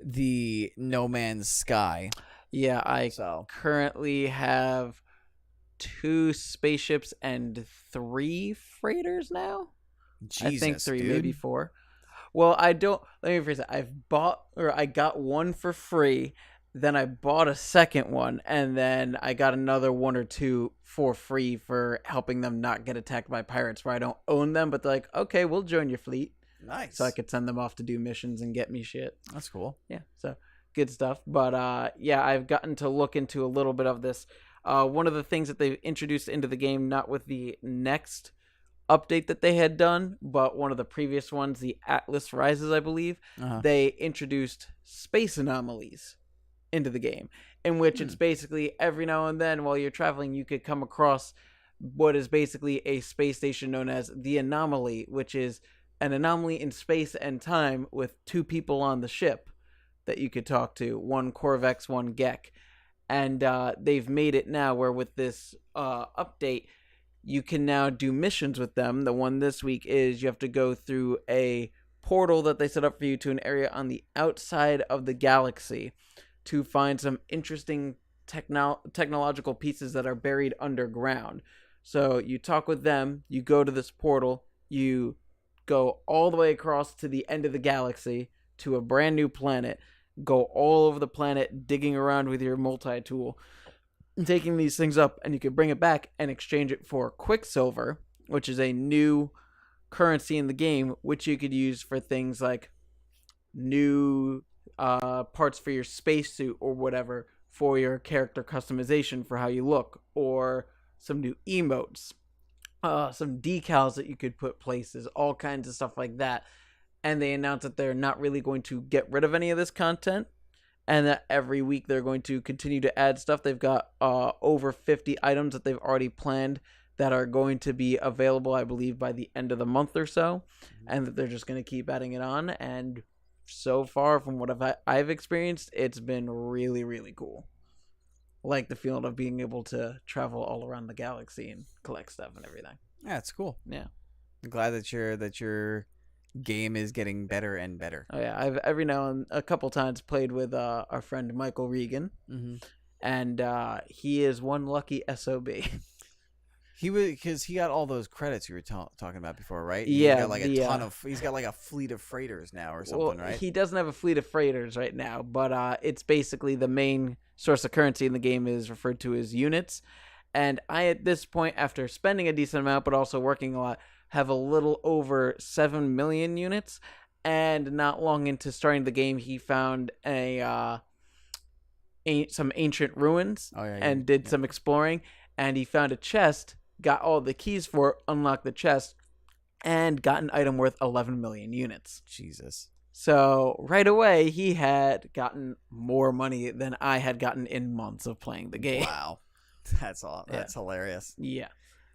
the No Man's Sky. Yeah, I currently have 2 spaceships and 3 freighters now. Jesus, I think 3, dude. maybe 4. Well, I don't. Let me rephrase it. I got one for free Then I bought a second one, and then I got another one or two for free for helping them not get attacked by pirates where I don't own them, but they're like, okay, we'll join your fleet. Nice. So I could send them off to do missions and get me shit. That's cool. Yeah, so good stuff. But yeah, I've gotten to look into a little bit of this. One of the things that they've introduced into the game, not with the next update that they had done, but one of the previous ones, the Atlas Rises, I believe, they introduced space anomalies into the game, in which it's basically every now and then while you're traveling, you could come across what is basically a space station known as the Anomaly, which is an anomaly in space and time with two people on the ship that you could talk to, one Corvex, one Gek. And they've made it now where with this update, you can now do missions with them. The one this week is you have to go through a portal that they set up for you to an area on the outside of the galaxy to find some interesting technological pieces that are buried underground. So you talk with them, you go to this portal, you go all the way across to the end of the galaxy to a brand new planet, go all over the planet digging around with your multi-tool, taking these things up, and you can bring it back and exchange it for Quicksilver, which is a new currency in the game, which you could use for things like new parts for your spacesuit or whatever for your character customization for how you look, or some new emotes, some decals that you could put places, all kinds of stuff like that. And they announced that they're not really going to get rid of any of this content, and that every week they're going to continue to add stuff. They've got over 50 items that they've already planned that are going to be available, I believe, by the end of the month or so, and that they're just going to keep adding it on. And so far, from what I've experienced, it's been really, really cool. I like the feeling of being able to travel all around the galaxy and collect stuff and everything. Yeah, it's cool. Yeah, I'm glad that your game is getting better and better. Oh yeah, I've every now and a couple times played with our friend Michael Regan, and he is one lucky SOB. He was, because he got all those credits you were talking about before, right? Yeah, he's got like a ton of. He's got like a fleet of freighters now or something, right? He doesn't have a fleet of freighters right now, but it's basically the main source of currency in the game is referred to as units. And I, at this point, after spending a decent amount but also working a lot, have a little over 7 million units. And not long into starting the game, he found some ancient ruins and did some exploring. And he found a chest, got all the keys for it, unlocked the chest, and got an item worth 11 million units. Jesus. So right away, he had gotten more money than I had gotten in months of playing the game. Wow. That's hilarious. Yeah.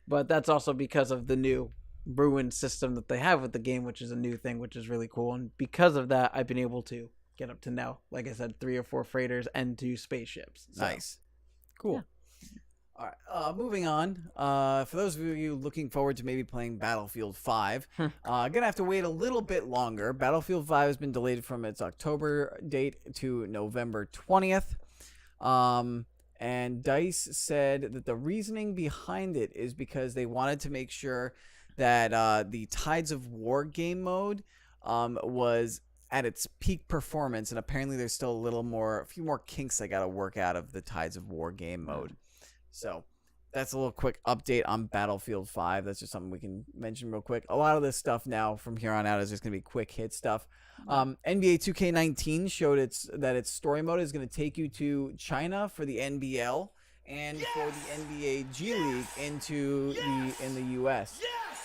But that's also because of the new ruin system that they have with the game, which is a new thing, which is really cool. And because of that, I've been able to get up to now, like I said, 3 or 4 freighters and 2 spaceships. So, nice. Cool. Yeah. All right, moving on. For those of you looking forward to maybe playing Battlefield 5, gonna have to wait a little bit longer. Battlefield 5 has been delayed from its October date to November 20th. And DICE said that the reasoning behind it is because they wanted to make sure that the Tides of War game mode was at its peak performance, and apparently there's still a few more kinks that got to work out of the Tides of War game mode. So that's a little quick update on Battlefield 5. That's just something we can mention real quick. A lot of this stuff now from here on out is just going to be quick hit stuff. NBA 2K19 showed that its story mode is going to take you to China for the NBL and for the NBA G League in the US.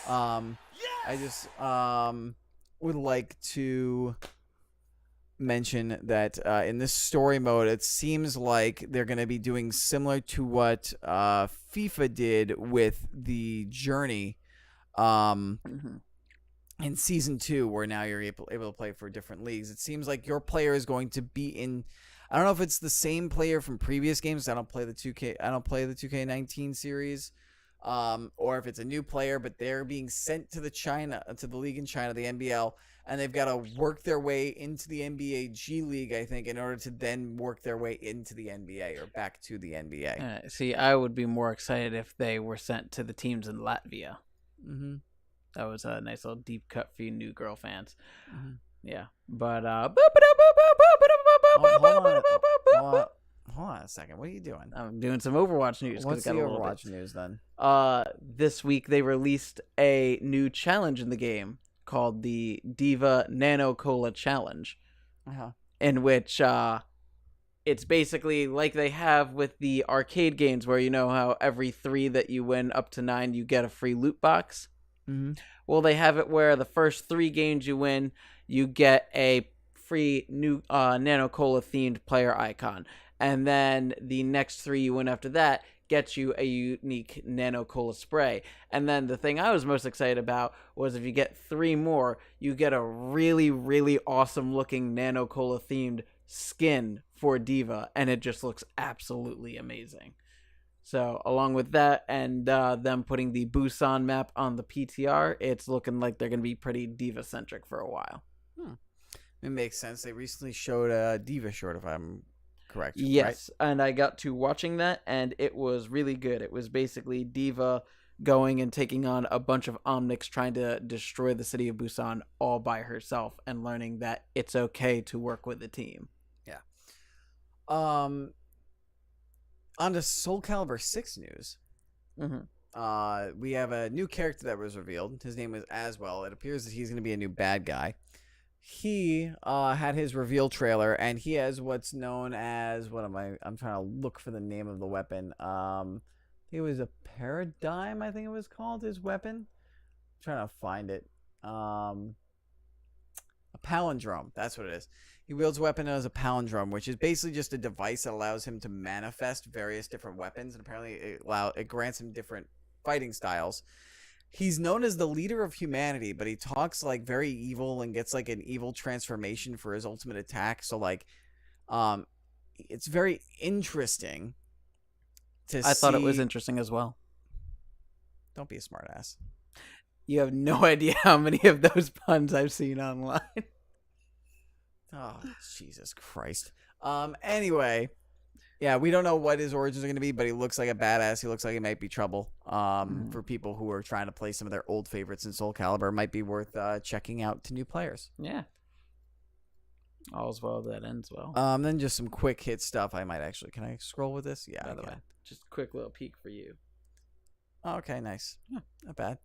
I just would like to mention that in this story mode, it seems like they're going to be doing similar to what FIFA did with the Journey in Season 2, where now you're able to play for different leagues. It seems like your player is going to be in... I don't know if it's the same player from previous games. I don't play the 2K19 series. Or if it's a new player, but they're being sent to the league in China, the NBL, and they've got to work their way into the NBA G League, I think, in order to then work their way into the NBA or back to the NBA. See, I would be more excited if they were sent to the teams in Latvia. Mm-hmm. That was a nice little deep cut for you new girl fans. Mm-hmm. Yeah, but Hold on. Hold on a second. What are you doing? I'm doing some Overwatch news. What's the got a little Overwatch bit. news then? This week they released a new challenge in the game called the Diva Nano Cola Challenge, in which it's basically like they have with the arcade games where you know how every 3 that you win up to 9 you get a free loot box. Mm-hmm. Well, they have it where the first 3 games you win, you get a free new Nano Cola themed player icon. And then the next 3 you win after that gets you a unique Nano Cola spray. And then the thing I was most excited about was if you get 3 more, you get a really, really awesome looking Nano Cola themed skin for Diva. And it just looks absolutely amazing. So along with that and them putting the Busan map on the PTR, it's looking like they're going to be pretty Diva-centric for a while. It makes sense. They recently showed a Diva short, if I'm correct. Yes, right? and I got to watching that, and it was really good. It was basically Diva going and taking on a bunch of Omnics trying to destroy the city of Busan all by herself and learning that it's okay to work with a team. Yeah. On to Soul Calibur 6 news. Mm-hmm. We have a new character that was revealed. His name is Aswell. It appears that he's going to be a new bad guy. He had his reveal trailer, and he has what's known as I'm trying to look for the name of the weapon. It was a paradigm, I think it was called, his weapon. I'm trying to find it. A palindrome. That's what it is. He wields a weapon as a palindrome, which is basically just a device that allows him to manifest various different weapons, and apparently it grants him different fighting styles. He's known as the leader of humanity, but he talks like very evil and gets like an evil transformation for his ultimate attack. So like, it's very interesting to see. I thought it was interesting as well. Don't be a smartass. You have no idea how many of those puns I've seen online. Oh, Jesus Christ. Anyway, yeah, we don't know what his origins are going to be, but he looks like a badass. He looks like he might be trouble. For people who are trying to play some of their old favorites in Soul Calibur, might be worth checking out to new players. Yeah. All's well that ends well. Then just some quick hit stuff. Can I scroll with this? Yeah, By the way, just a quick little peek for you. Oh, okay, nice. Yeah, not bad.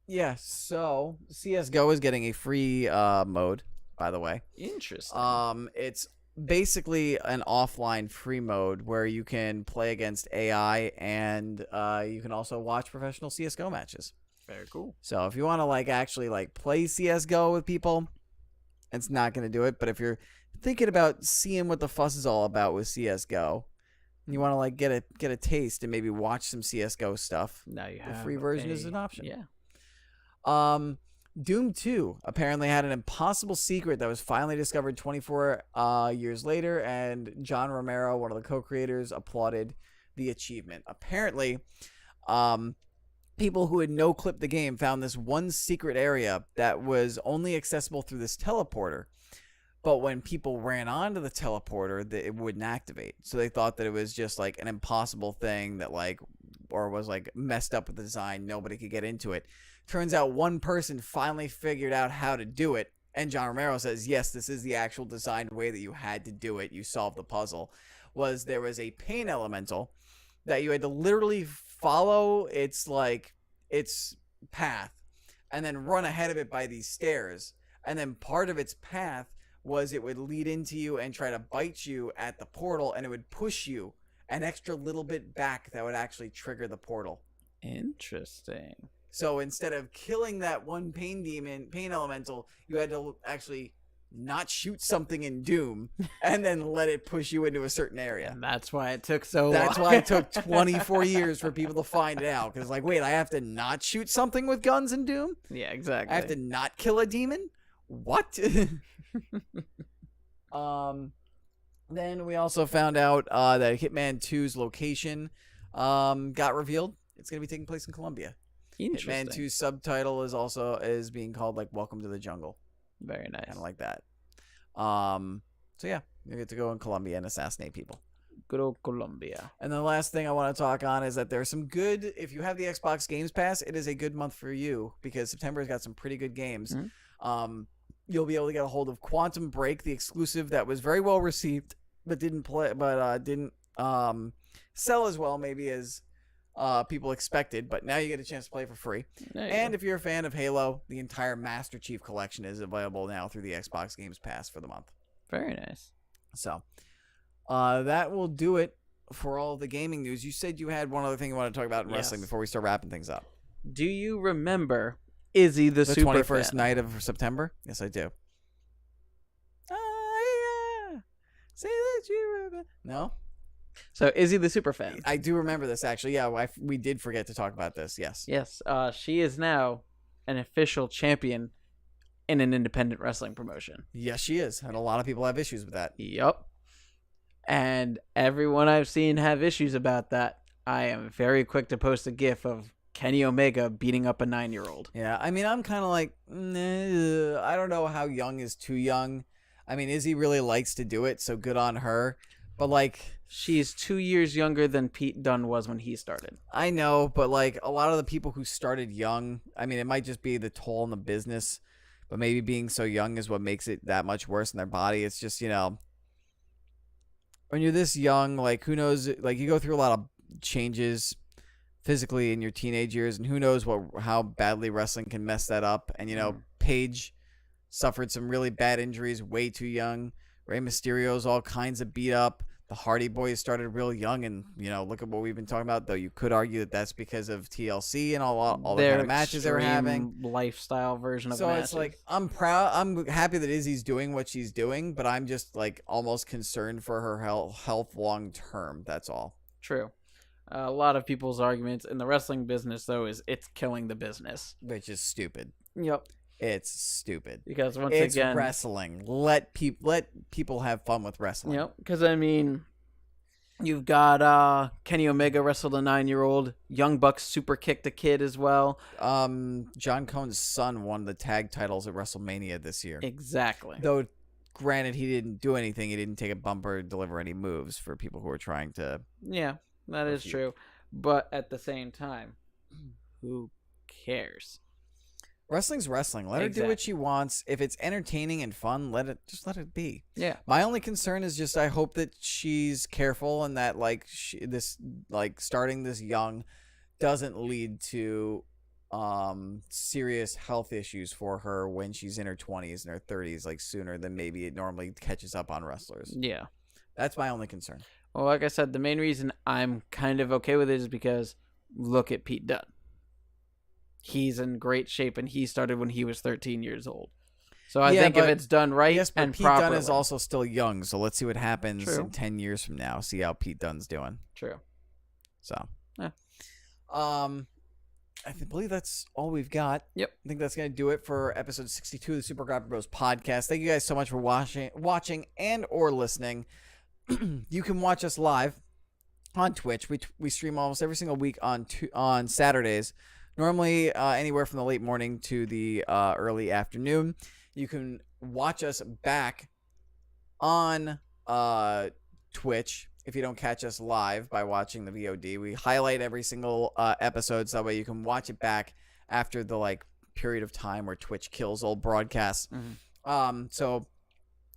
Yeah, so CSGO is getting a free mode, by the way. Interesting. It's basically an offline free mode where you can play against AI and you can also watch professional CSGO matches. Very cool. So if you want to actually play CSGO with people, it's not going to do it. But if you're thinking about seeing what the fuss is all about with CSGO, and you want to get a taste and maybe watch some CSGO stuff, now you have the free version is an option. Yeah. Doom 2 apparently had an impossible secret that was finally discovered 24 years later, and John Romero, one of the co-creators, applauded the achievement. Apparently, people who had no-clipped the game found this one secret area that was only accessible through this teleporter. But when people ran onto the teleporter, it wouldn't activate. So they thought that it was just an impossible thing that or was messed up with the design. Nobody could get into it. Turns out one person finally figured out how to do it. And John Romero says, yes, this is the actual designed way that you had to do it. You solved the puzzle. There was a pain elemental that you had to literally follow its path and then run ahead of it by these stairs. And then part of its path was it would lead into you and try to bite you at the portal, and it would push you an extra little bit back that would actually trigger the portal. Interesting. So instead of killing that one pain elemental, you had to actually not shoot something in Doom and then let it push you into a certain area. And that's why it took so long. That's why it took 24 years for people to find it out. Because wait, I have to not shoot something with guns in Doom? Yeah, exactly. I have to not kill a demon? What? Then we also found out that Hitman 2's location got revealed. It's going to be taking place in Colombia. Interesting. Hitman 2's subtitle is being called Welcome to the Jungle. Very nice. Kind of like that. So yeah, you get to go in Colombia and assassinate people. Good old Colombia. And the last thing I want to talk on is that there's some good, if you have the Xbox Games Pass, it is a good month for you because September's got some pretty good games. Mm-hmm. you'll be able to get a hold of Quantum Break, the exclusive that was very well received, but didn't sell as well maybe as people expected. But now you get a chance to play for free. And if you're a fan of Halo, the entire Master Chief Collection is available now through the Xbox Games Pass for the month. Very nice. So that will do it for all the gaming news. You said you had one other thing you want to talk about in wrestling before we start wrapping things up. Do you remember Izzy the Super 21st night of September? Yes, I do. Say that you remember. No? So Izzy the Superfan. I do remember this, actually. Yeah, we did forget to talk about this. Yes. Yes. She is now an official champion in an independent wrestling promotion. Yes, she is. And a lot of people have issues with that. Yup. And everyone I've seen have issues about that. I am very quick to post a gif of Kenny Omega beating up a 9-year-old. Yeah, I mean, I'm kind of like, I don't know how young is too young. I mean, Izzy really likes to do it, so good on her. But, like... She's 2 years younger than Pete Dunne was when he started. I know, but, like, a lot of the people who started young, I mean, it might just be the toll in the business, but maybe being so young is what makes it that much worse in their body. It's just, you know... When you're this young, like, who knows... Like, you go through a lot of changes physically in your teenage years, and who knows how badly wrestling can mess that up. And, you know, Paige suffered some really bad injuries way too young. Rey Mysterio's all kinds of beat up. The Hardy Boys started real young, and, you know, look at what we've been talking about, though you could argue that that's because of TLC and all the kind of matches they were having. Lifestyle version of so matches. It's like, I'm happy that Izzy's doing what she's doing, but I'm just, like, almost concerned for her health long term. That's all. True. A lot of people's arguments in the wrestling business, though, is it's killing the business. Which is stupid. Yep. It's stupid. Because it's again, wrestling. Let people have fun with wrestling. Yep. Because, I mean, you've got Kenny Omega wrestled a 9-year-old. Young Bucks super kicked a kid as well. John Cone's son won the tag titles at WrestleMania this year. Exactly. Though, granted, he didn't do anything. He didn't take a bumper or deliver any moves for people who were trying to... Yeah. That is true. But at the same time, who cares? Wrestling's wrestling. Let her do what she wants. If it's entertaining and fun, let it be. Yeah. My only concern is just I hope that she's careful and that starting this young doesn't lead to serious health issues for her when she's in her 20s and her 30s, like sooner than maybe it normally catches up on wrestlers. Yeah. That's my only concern. Well, like I said, the main reason I'm kind of okay with it is because look at Pete Dunne. He's in great shape, and he started when he was 13 years old. So I think if it's done right and Pete properly... Dunne is also still young, so let's see what happens in 10 years from now. See how Pete Dunne's doing. True. So, yeah. I believe that's all we've got. Yep. I think that's going to do it for episode 62 of the Super Grapple Bros podcast. Thank you guys so much for watching and or listening. You can watch us live on Twitch. We stream almost every single week on Saturdays, normally anywhere from the late morning to the early afternoon. You can watch us back on Twitch if you don't catch us live by watching the VOD. We highlight every single episode, so that way you can watch it back after the period of time where Twitch kills old broadcasts. Mm-hmm. So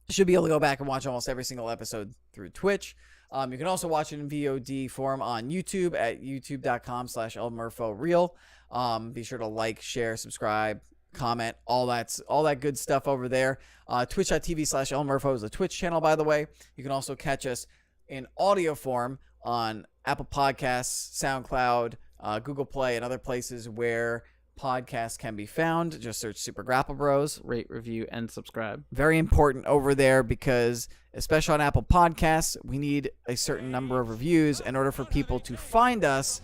you should be able to go back and watch almost every single episode through Twitch. You can also watch it in VOD form on YouTube at youtube.com/elmurphoreal. Be sure to like, share, subscribe, comment, all that good stuff over there. Twitch.tv/elmurpho is a Twitch channel, by the way. You can also catch us in audio form on Apple Podcasts, SoundCloud, Google Play, and other places where podcasts can be found. Just search Super Grapple Bros. Rate, review, and subscribe. Very important over there because, especially on Apple Podcasts, we need a certain number of reviews in order for people to find us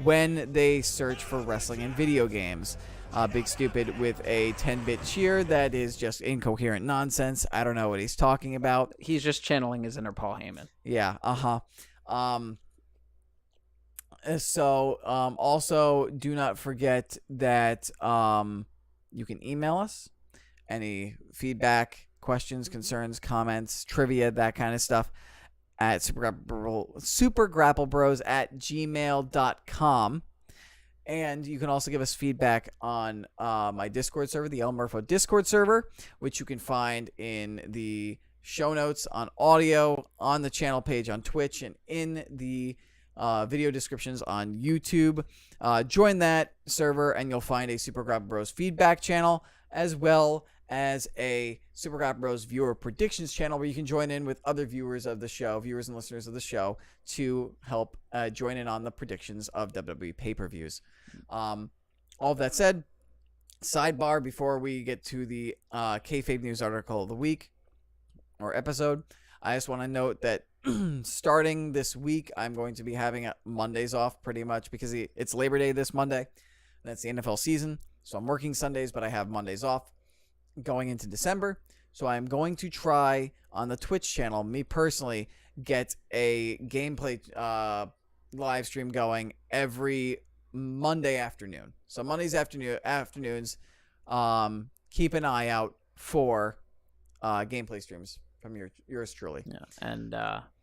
when they search for wrestling and video games. Big Stupid with a 10-bit cheer that is just incoherent nonsense. I don't know what he's talking about. He's just channeling his inner Paul Heyman. Yeah, So, also, do not forget that you can email us any feedback, questions, concerns, comments, trivia, that kind of stuff at supergrapplebros@gmail.com. And you can also give us feedback on my Discord server, the Murpho Discord server, which you can find in the show notes on audio, on the channel page on Twitch, and in the video descriptions on YouTube. Join that server, and you'll find a Super Grapple Bros feedback channel, as well as a Super Grapple Bros viewer predictions channel where you can join in with other viewers of the show, viewers and listeners of the show, to help join in on the predictions of WWE pay-per-views. All of that said, sidebar before we get to the kayfabe news article of the week or episode, I just want to note that starting this week, I'm going to be having Mondays off pretty much because it's Labor Day this Monday. And that's the NFL season. So I'm working Sundays, but I have Mondays off going into December. So I'm going to try on the Twitch channel, me personally, get a gameplay live stream going every Monday afternoon. So Mondays afternoons, keep an eye out for gameplay streams from yours truly. Yeah, and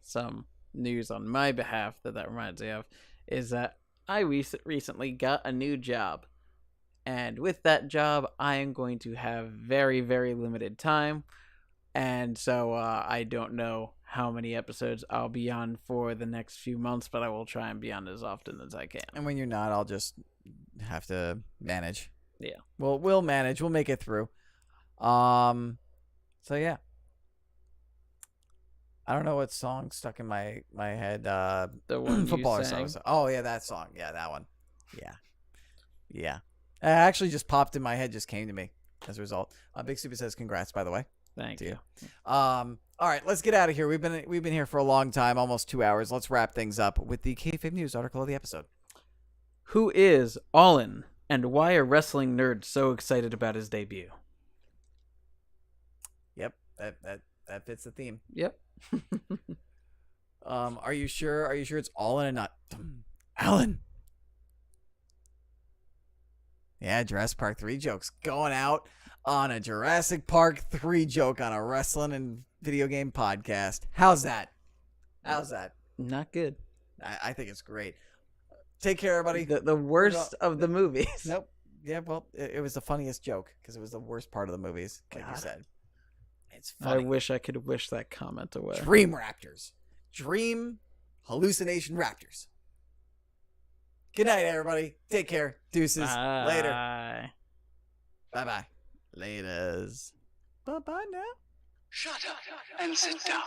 some news on my behalf that reminds me of is that I recently got a new job. And with that job, I am going to have very, very limited time. And so I don't know how many episodes I'll be on for the next few months, but I will try and be on as often as I can. And when you're not, I'll just have to manage. Yeah. Well, we'll manage. We'll make it through. So, yeah. I don't know what song stuck in my head. The one football you sang? songs. Oh, yeah, that song. Yeah, that one. Yeah. It actually just popped in my head, just came to me as a result. Big Super says congrats, by the way. Thank you. All right, let's get out of here. We've been here for a long time, almost 2 hours. Let's wrap things up with the kayfabe news article of the episode. Who is Allin, and why are wrestling nerds so excited about his debut? Yep, that fits the theme. Yep. Are you sure? Are you sure it's Allin and not Alan? Yeah, Jurassic Park 3 jokes going out on a Jurassic Park 3 joke on a wrestling and video game podcast. How's that? Not good. I think it's great. Take care, everybody. The worst of the movies. Nope. Yeah, well, it was the funniest joke because it was the worst part of the movies, like you said. It's funny. I wish I could wish that comment away. Dream Raptors. Dream hallucination Raptors. Good night, everybody. Take care. Deuces. Bye. Later. Bye-bye. Laters. Bye-bye now. Shut up and sit down.